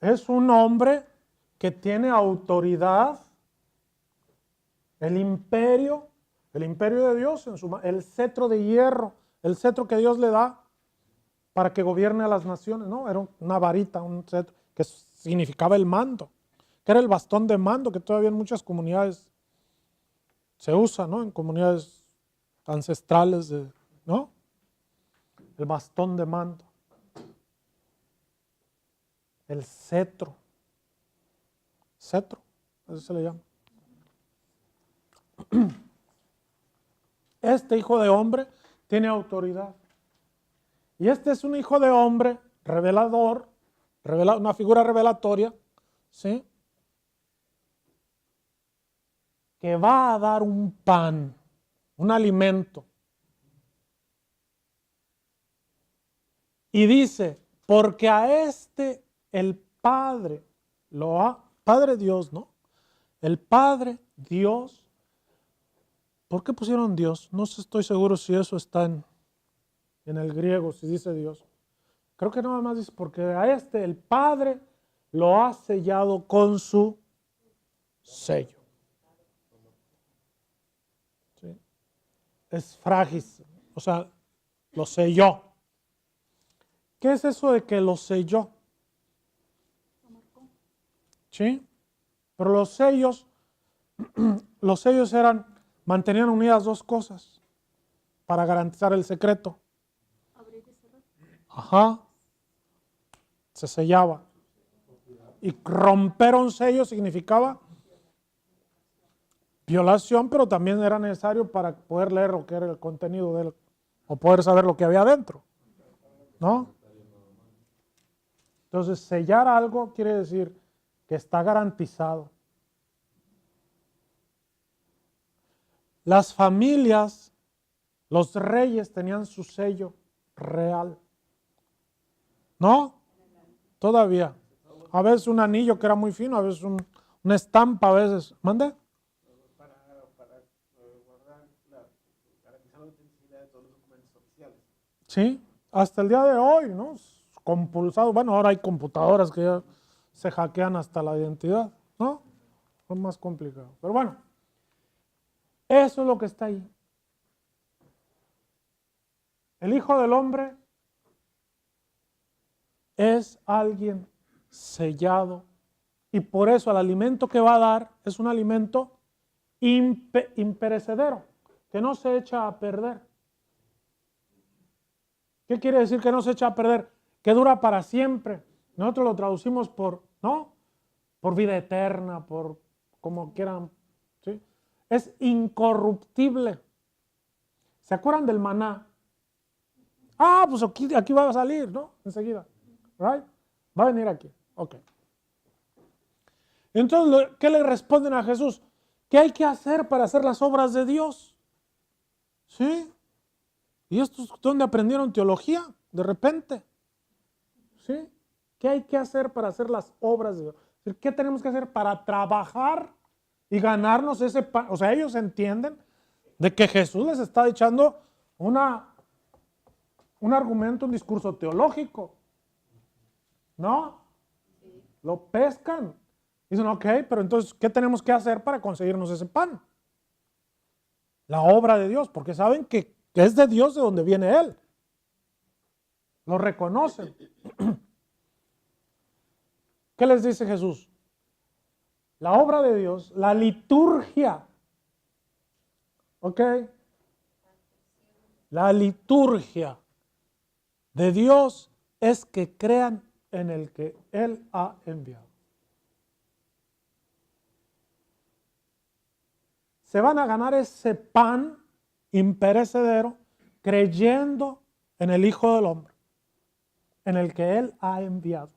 es un hombre que tiene autoridad, el imperio de Dios, el cetro de hierro, el cetro que Dios le da para que gobierne a las naciones, ¿no? Era una varita, un cetro, que significaba el mando, que era el bastón de mando, que todavía en muchas comunidades se usa, ¿no? En comunidades ancestrales, ¿no? El bastón de mando. El cetro. Cetro, así se le llama. Este hijo de hombre tiene autoridad. Y este es un hijo de hombre revelador, una figura revelatoria, ¿sí?, que va a dar un pan, un alimento. Y dice, porque a este el Padre Padre Dios, ¿no? El Padre Dios. ¿Por qué pusieron Dios? No estoy seguro si eso está en el griego, si dice Dios. Creo que nada más dice, porque a este el Padre lo ha sellado con su sello. ¿Sí? Es frágil, o sea, lo selló. ¿Qué es eso de que lo selló? ¿Sí? Pero los sellos mantenían unidas dos cosas para garantizar el secreto. Se sellaba. Y romper un sello significaba violación, pero también era necesario para poder leer lo que era el contenido de él, o poder saber lo que había adentro, ¿no? Entonces, sellar algo quiere decir que está garantizado. las familias, los reyes tenían su sello real. ¿No? Todavía. A veces un anillo que era muy fino, a veces una estampa, a veces. ¿Mande?
Para guardar, garantizar la autenticidad de todos los documentos oficiales.
Sí, hasta el día de hoy, ¿no? Compulsado. Bueno, ahora hay computadoras que ya se hackean hasta la identidad, ¿no? Es más complicado. Pero bueno, eso es lo que está ahí. El Hijo del Hombre es alguien sellado y por eso el alimento que va a dar es un alimento imperecedero, que no se echa a perder. ¿Qué quiere decir que no se echa a perder? Que dura para siempre. Nosotros lo traducimos por, ¿no? Por vida eterna, por como quieran, ¿sí? Es incorruptible. ¿Se acuerdan del maná? Ah, pues aquí va a salir, ¿no? Enseguida. Right? Va a venir aquí. Ok. Entonces, ¿qué le responden a Jesús? ¿Qué hay que hacer para hacer las obras de Dios? ¿Sí? ¿Y estos dónde aprendieron teología? De repente. ¿Sí? ¿Qué hay que hacer para hacer las obras de Dios? ¿Qué tenemos que hacer para trabajar y ganarnos ese pan? O sea, ellos entienden de que Jesús les está echando un argumento, un discurso teológico. ¿No? Lo pescan. Dicen, ok, pero entonces, ¿qué tenemos que hacer para conseguirnos ese pan? La obra de Dios, porque saben que es de Dios de donde viene Él. Lo reconocen. ¿Qué les dice Jesús? La obra de Dios, la liturgia. ¿Ok? La liturgia de Dios es que crean en el que Él ha enviado. Se van a ganar ese pan imperecedero creyendo en el Hijo del Hombre, en el que Él ha enviado.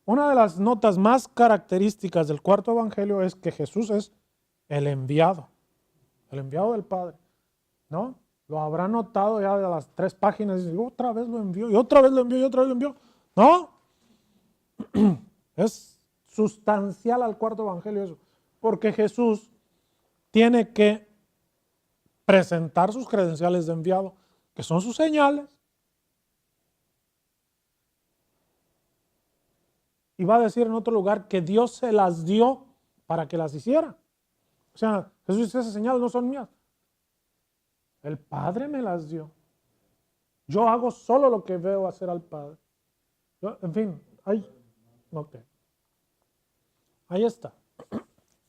Una de las notas más características del cuarto evangelio es que Jesús es el enviado del Padre, ¿no? Lo habrá notado ya de las 3 páginas, y otra vez lo envió, y otra vez lo envió, y otra vez lo envió. ¿No? Es sustancial al cuarto evangelio eso, porque Jesús tiene que presentar sus credenciales de enviado, que son sus señales, y va a decir en otro lugar que Dios se las dio para que las hiciera. O sea, Jesús dice, esas señales no son mías. El Padre me las dio. Yo hago solo lo que veo hacer al Padre. En fin, ahí está.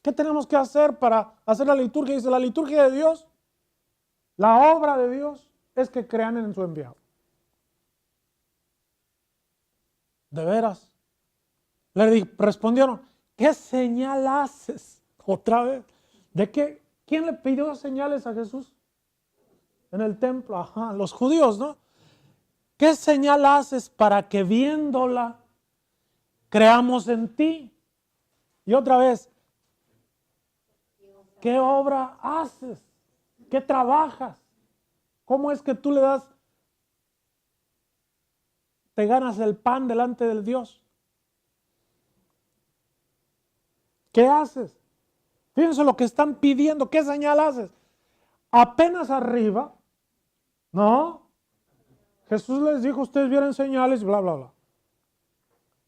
¿Qué tenemos que hacer para hacer la liturgia? Dice, la liturgia de Dios, la obra de Dios, es que crean en su enviado. ¿De veras? Le respondieron, ¿qué señal haces? Otra vez. ¿De qué? ¿Quién le pidió señales a Jesús? En el templo, ajá, los judíos, ¿no? ¿Qué señal haces para que viéndola creamos en ti? Y otra vez, ¿qué obra haces? ¿Qué trabajas? ¿Cómo es que tú te ganas el pan delante del Dios? ¿Qué haces? Fíjense lo que están pidiendo. ¿Qué señal haces? Apenas arriba, ¿no? Jesús les dijo, ustedes vieron señales, bla, bla, bla.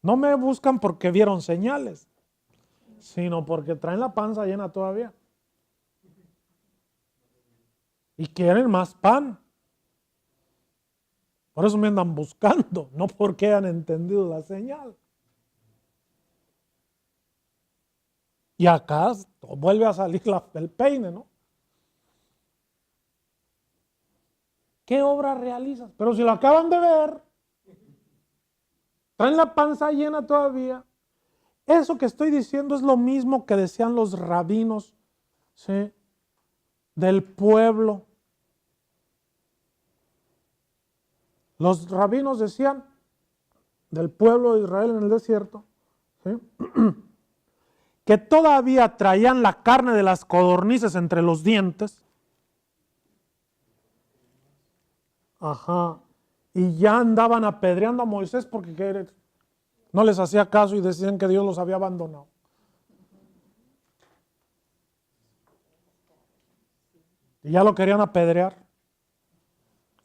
No me buscan porque vieron señales, sino porque traen la panza llena todavía. Y quieren más pan. Por eso me andan buscando, no porque han entendido la señal. Y acá vuelve a salir el peine, ¿no? ¿Qué obra realizas? Pero si lo acaban de ver, traen la panza llena todavía. Eso que estoy diciendo es lo mismo que decían los rabinos, ¿sí?, del pueblo. Los rabinos decían del pueblo de Israel en el desierto, ¿sí?, que todavía traían la carne de las codornices entre los dientes. Ajá. Y ya andaban apedreando a Moisés porque no les hacía caso y decían que Dios los había abandonado. Y ya lo querían apedrear.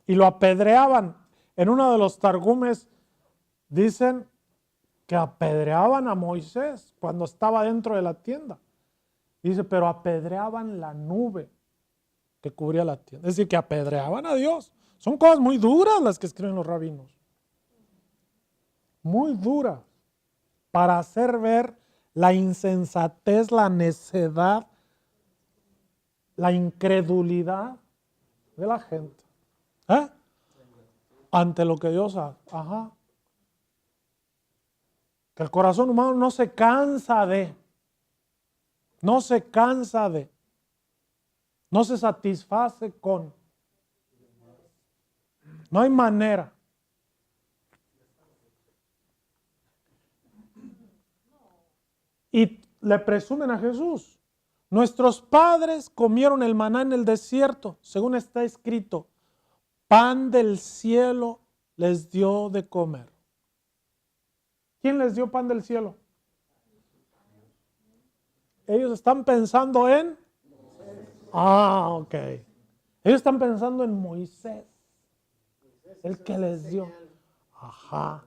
Y lo apedreaban. En uno de los targumes dicen que apedreaban a Moisés cuando estaba dentro de la tienda. Dice, pero apedreaban la nube que cubría la tienda. Es decir, que apedreaban a Dios. Son cosas muy duras las que escriben los rabinos. Muy duras. Para hacer ver la insensatez, la necedad, la incredulidad de la gente. Ante lo que Dios hace. Ajá. Que el corazón humano no se cansa de, no se satisface con. No hay manera. Y le presumen a Jesús. Nuestros padres comieron el maná en el desierto, según está escrito. Pan del cielo les dio de comer. ¿Quién les dio pan del cielo? Ellos están pensando en... ok. Ellos están pensando en Moisés. El que les dio. Ajá.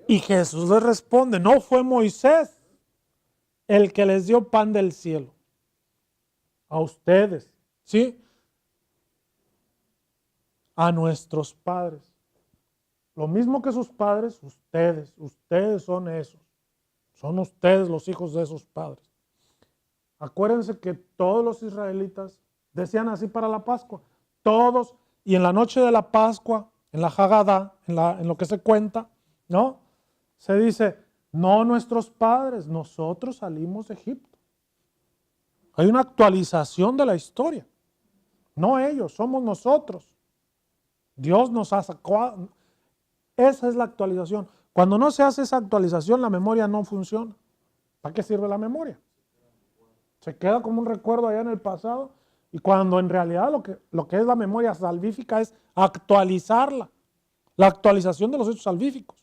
Y Jesús les responde, no fue Moisés el que les dio pan del cielo. A ustedes, ¿sí? A nuestros padres. Lo mismo que sus padres, ustedes son esos. Son ustedes los hijos de esos padres. Acuérdense que todos los israelitas decían así para la Pascua. Todos, y en la noche de la Pascua, en la Haggadah, en lo que se cuenta, ¿no? Se dice, no nuestros padres, nosotros salimos de Egipto. Hay una actualización de la historia. No ellos, somos nosotros. Dios nos ha sacado. Esa es la actualización. Cuando no se hace esa actualización, la memoria no funciona. ¿Para qué sirve la memoria? Se queda como un recuerdo allá en el pasado, y cuando en realidad lo que es la memoria salvífica es actualizarla. La actualización de los hechos salvíficos.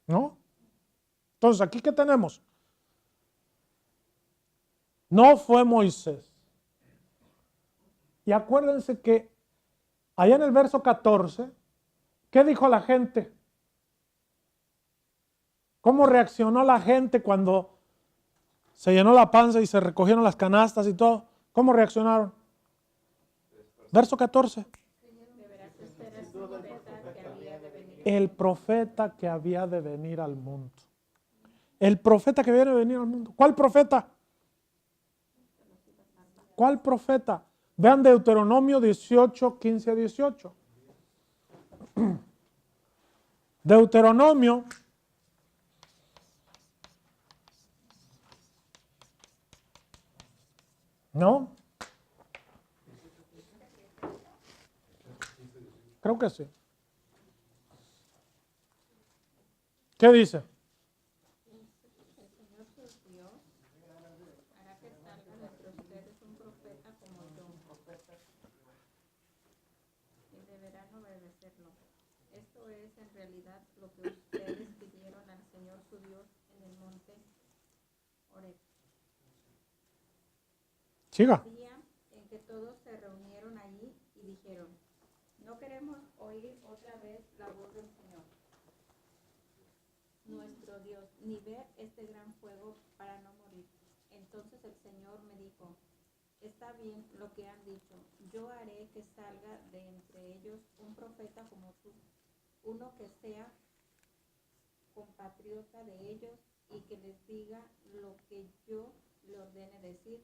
¿No? Entonces, ¿aquí qué tenemos? No fue Moisés. Y acuérdense que allá en el verso 14, ¿qué dijo la gente? ¿Cómo reaccionó la gente cuando se llenó la panza y se recogieron las canastas y todo? ¿Cómo reaccionaron? Verso 14. El profeta que había de venir al mundo. El profeta que viene a venir al mundo. ¿Cuál profeta? ¿Cuál profeta? Vean Deuteronomio 18, 15 a 18. Deuteronomio ¿no? Creo que sí. ¿Qué dice?
El Señor sus Dios hará que salga de entre ustedes un profeta como yo, y deberán obedecerlo. Esto es en realidad lo que ustedes pidieron al Señor su Dios en el monte Horeb.
Siga.
El día en que todos se reunieron allí y dijeron, no queremos oír otra vez la voz del Señor, nuestro Dios, ni ver este gran fuego para no morir. Entonces el Señor me dijo, está bien lo que han dicho, yo haré que salga de entre ellos un profeta como tú, uno que sea compatriota de ellos y que les diga lo que yo le ordene decir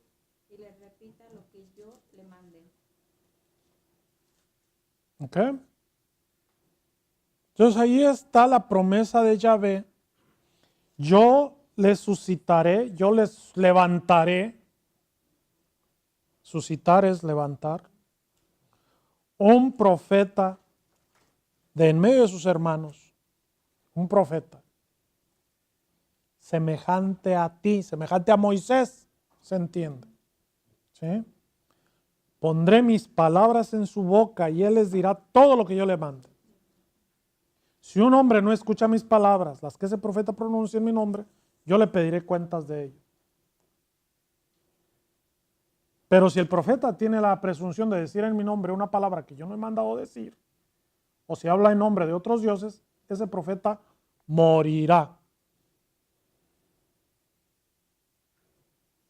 y les repita lo que yo le mande.
¿Ok? Entonces ahí está la promesa de Yahvé. Yo les suscitaré, yo les levantaré. Suscitar es levantar. Un profeta de en medio de sus hermanos. Un profeta. semejante a ti, semejante a Moisés, ¿se entiende? ¿Sí? Pondré mis palabras en su boca y él les dirá todo lo que yo le mande. Si un hombre no escucha mis palabras, las que ese profeta pronuncia en mi nombre, yo le pediré cuentas de ello. Pero si el profeta tiene la presunción de decir en mi nombre una palabra que yo no he mandado decir, o si habla en nombre de otros dioses, ese profeta morirá.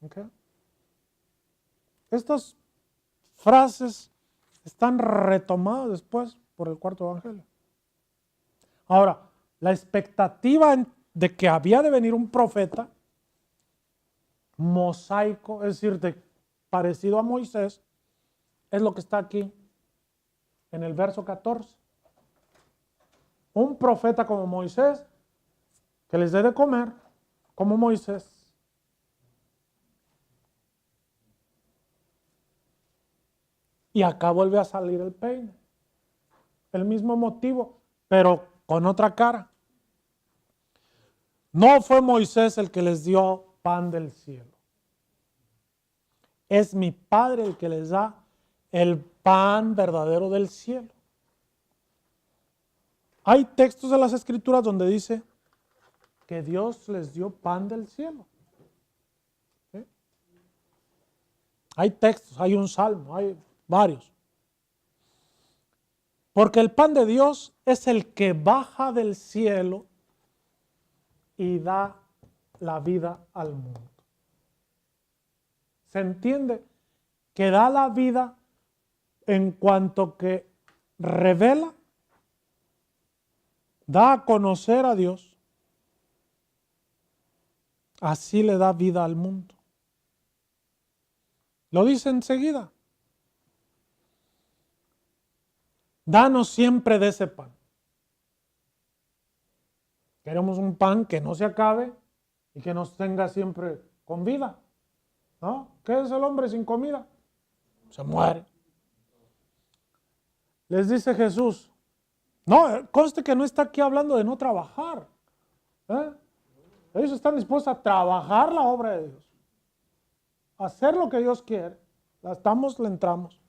¿Okay? Estas frases están retomadas después por el cuarto evangelio. Ahora, la expectativa de que había de venir un profeta mosaico, es decir, parecido a Moisés, es lo que está aquí en el verso 14. Un profeta como Moisés, que les dé de comer como Moisés. Y acá vuelve a salir el peine. El mismo motivo, pero con otra cara. No fue Moisés el que les dio pan del cielo. Es mi Padre el que les da el pan verdadero del cielo. Hay textos de las Escrituras donde dice que Dios les dio pan del cielo. ¿Sí? Hay textos, hay un salmo, hay varios. Porque el pan de Dios es el que baja del cielo y da la vida al mundo. ¿Se entiende? Que da la vida en cuanto que revela, da a conocer a Dios, así le da vida al mundo. Lo dice enseguida. Danos siempre de ese pan. Queremos un pan que no se acabe y que nos tenga siempre con vida. ¿No? ¿Qué es el hombre sin comida? Se muere. Les dice Jesús, no, conste que no está aquí hablando de no trabajar. Ellos están dispuestos a trabajar la obra de Dios. A hacer lo que Dios quiere. Le entramos.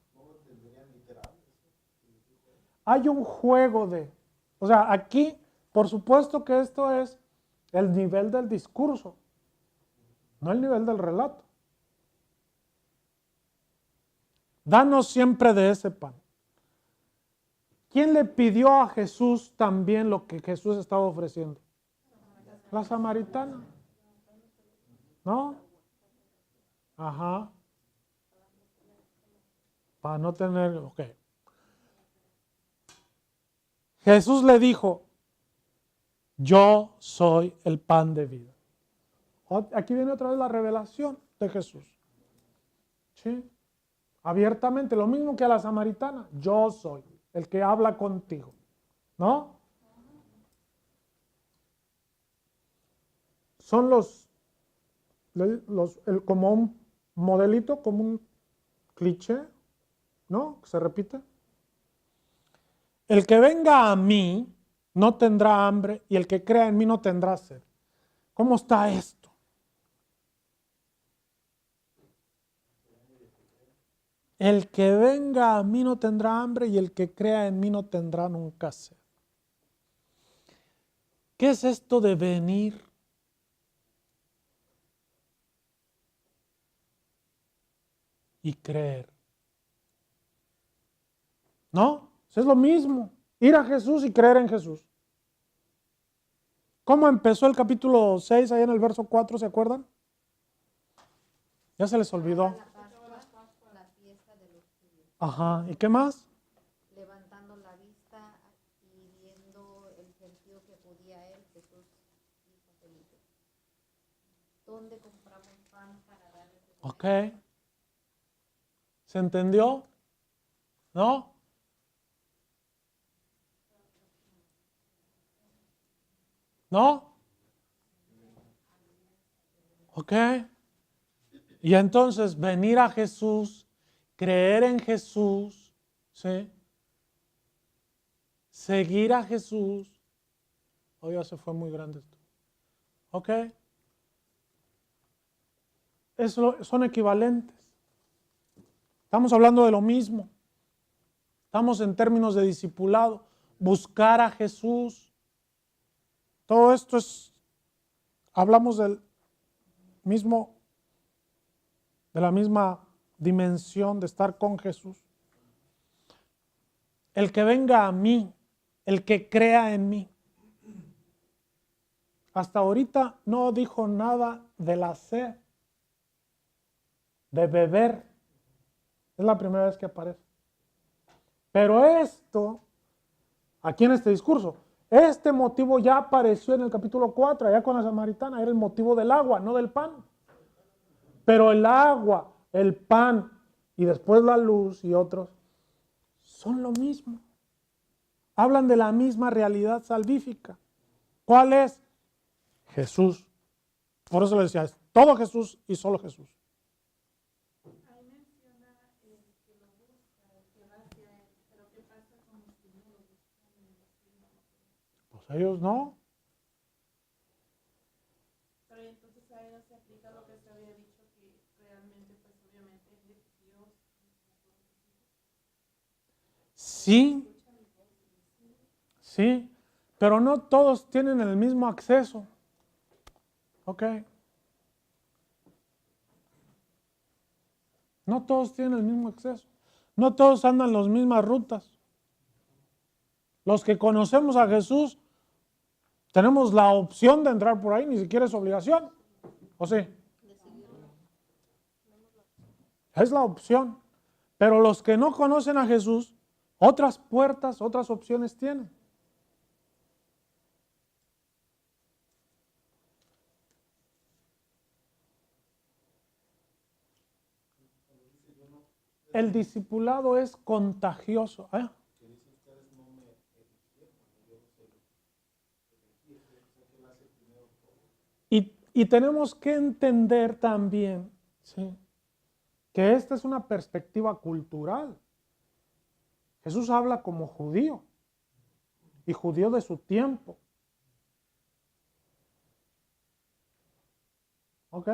Hay un juego o sea, aquí, por supuesto que esto es el nivel del discurso, no el nivel del relato. Danos siempre de ese pan. ¿Quién le pidió a Jesús también lo que Jesús estaba ofreciendo? La samaritana. ¿No? Ajá. Para no tener, ok. Jesús le dijo, yo soy el pan de vida. Aquí viene otra vez la revelación de Jesús. ¿Sí? Abiertamente, lo mismo que a la samaritana, yo soy el que habla contigo, ¿no? Son como un modelito, como un cliché, ¿no? Se repite. El que venga a mí no tendrá hambre y el que crea en mí no tendrá sed. ¿Cómo está esto? El que venga a mí no tendrá hambre y el que crea en mí no tendrá nunca sed. ¿Qué es esto de venir? Y creer. ¿No? Es lo mismo. Ir a Jesús y creer en Jesús. ¿Cómo empezó el capítulo 6 ahí en el verso 4? ¿Se acuerdan? Ya se les olvidó. Ajá, ¿y qué más?
Levantando la vista y viendo el sentido que podía él, Jesús dijo a Felipe, ¿dónde compramos pan para darle de comer?
Ok. ¿Se entendió? ¿No? ¿No? Ok. Y entonces venir a Jesús, creer en Jesús, ¿sí? Seguir a Jesús. Oh, ya se fue muy grande esto. Ok. son equivalentes. Estamos hablando de lo mismo. Estamos en términos de discipulado, buscar a Jesús. Todo esto hablamos del mismo, de la misma dimensión de estar con Jesús. El que venga a mí, el que crea en mí. Hasta ahorita no dijo nada de la sed, de beber. Es la primera vez que aparece. Pero esto, aquí en este discurso, este motivo ya apareció en el capítulo 4, allá con la samaritana, era el motivo del agua, no del pan. Pero el agua, el pan y después la luz y otros son lo mismo. Hablan de la misma realidad salvífica. ¿Cuál es? Jesús. Por eso le decía, es todo Jesús y solo Jesús.
Ahí menciona que lo busca, que va hacia él, pero ¿qué pasa con los que no lo buscan y los que no lo buscan?
Pues ellos no.
Pero entonces a él no se aplica lo que se había dicho, que realmente, pues obviamente, es Dios.
Sí, sí, pero no todos tienen el mismo acceso. ¿Ok? No todos tienen el mismo acceso. No todos andan las mismas rutas. Los que conocemos a Jesús tenemos la opción de entrar por ahí, ni siquiera es obligación. ¿O sí? Es la opción. Pero los que no conocen a Jesús, otras puertas, otras opciones tienen. El discipulado es contagioso. Y tenemos que entender también, ¿sí?, que esta es una perspectiva cultural. Jesús habla como judío y judío de su tiempo. ¿Ok?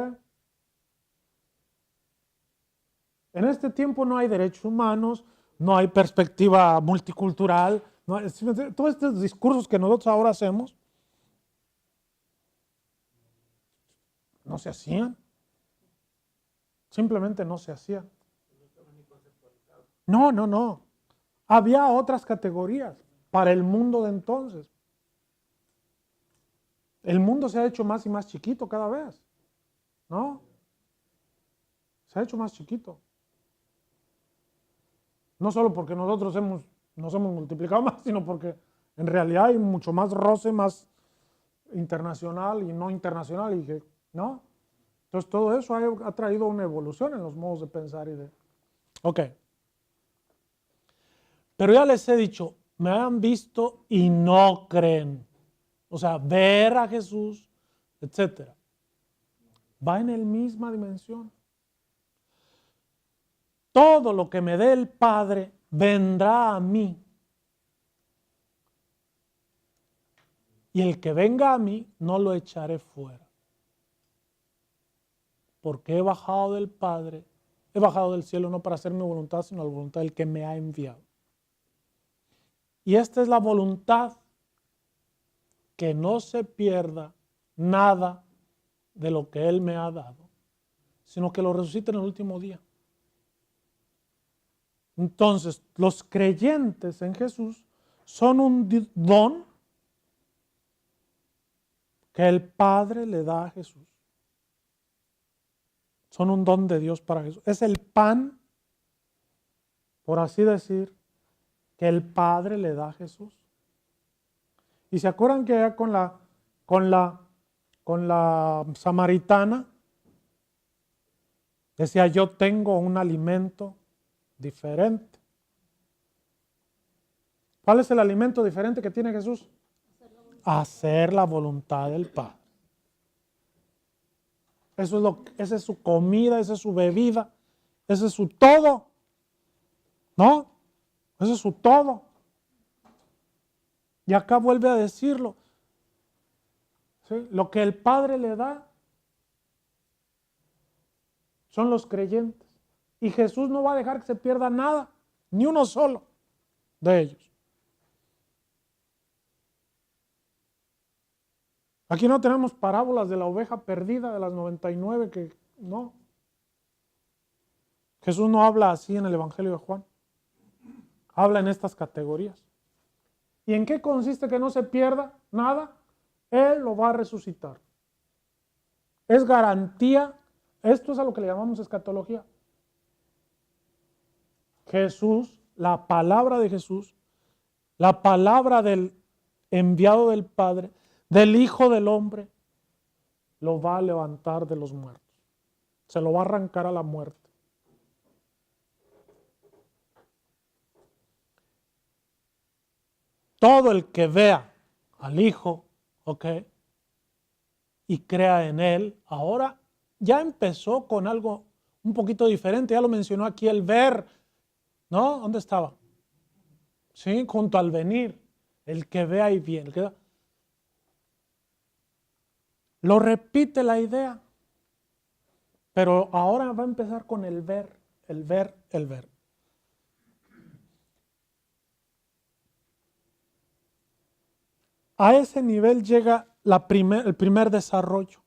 En este tiempo no hay derechos humanos, no hay perspectiva multicultural, todos estos discursos que nosotros ahora hacemos no se hacían. Simplemente no se hacían. No. Había otras categorías para el mundo de entonces. El mundo se ha hecho más y más chiquito cada vez, ¿no? Se ha hecho más chiquito. No solo porque nosotros nos hemos multiplicado más, sino porque en realidad hay mucho más roce, más internacional y no internacional, ¿no? Entonces todo eso ha traído una evolución en los modos de pensar y de... Ok. Pero ya les he dicho, me han visto y no creen. O sea, ver a Jesús, etc. Va en la misma dimensión. Todo lo que me dé el Padre vendrá a mí. Y el que venga a mí no lo echaré fuera. Porque he bajado del Padre, he bajado del cielo no para hacer mi voluntad, sino la voluntad del que me ha enviado. Y esta es la voluntad, que no se pierda nada de lo que Él me ha dado, sino que lo resucite en el último día. Entonces, los creyentes en Jesús son un don que el Padre le da a Jesús. Son un don de Dios para Jesús. Es el pan, por así decir, que el Padre le da a Jesús. Y se acuerdan que ya con la samaritana decía, yo tengo un alimento diferente. ¿Cuál es el alimento diferente que tiene Jesús? Hacer la voluntad del Padre. Esa es su comida, esa es su bebida, ese es su todo. ¿No? Ese es su todo. Y acá vuelve a decirlo. ¿Sí? Lo que el Padre le da, son los creyentes. Y Jesús no va a dejar que se pierda nada, ni uno solo de ellos. Aquí no tenemos parábolas de la oveja perdida, de las 99 que no. Jesús no habla así en el Evangelio de Juan. Habla en estas categorías. ¿Y en qué consiste que no se pierda nada? Él lo va a resucitar. Es garantía. Esto es a lo que le llamamos escatología. Jesús, la palabra de Jesús, la palabra del enviado del Padre, del Hijo del Hombre, lo va a levantar de los muertos. Se lo va a arrancar a la muerte. Todo el que vea al Hijo, ¿ok?, y crea en Él, ahora ya empezó con algo un poquito diferente, ya lo mencionó aquí, el ver, ¿no? ¿Dónde estaba? Sí, junto al venir, el que vea y bien. Lo repite la idea, pero ahora va a empezar con el ver, el ver, el ver. A ese nivel llega el primer desarrollo.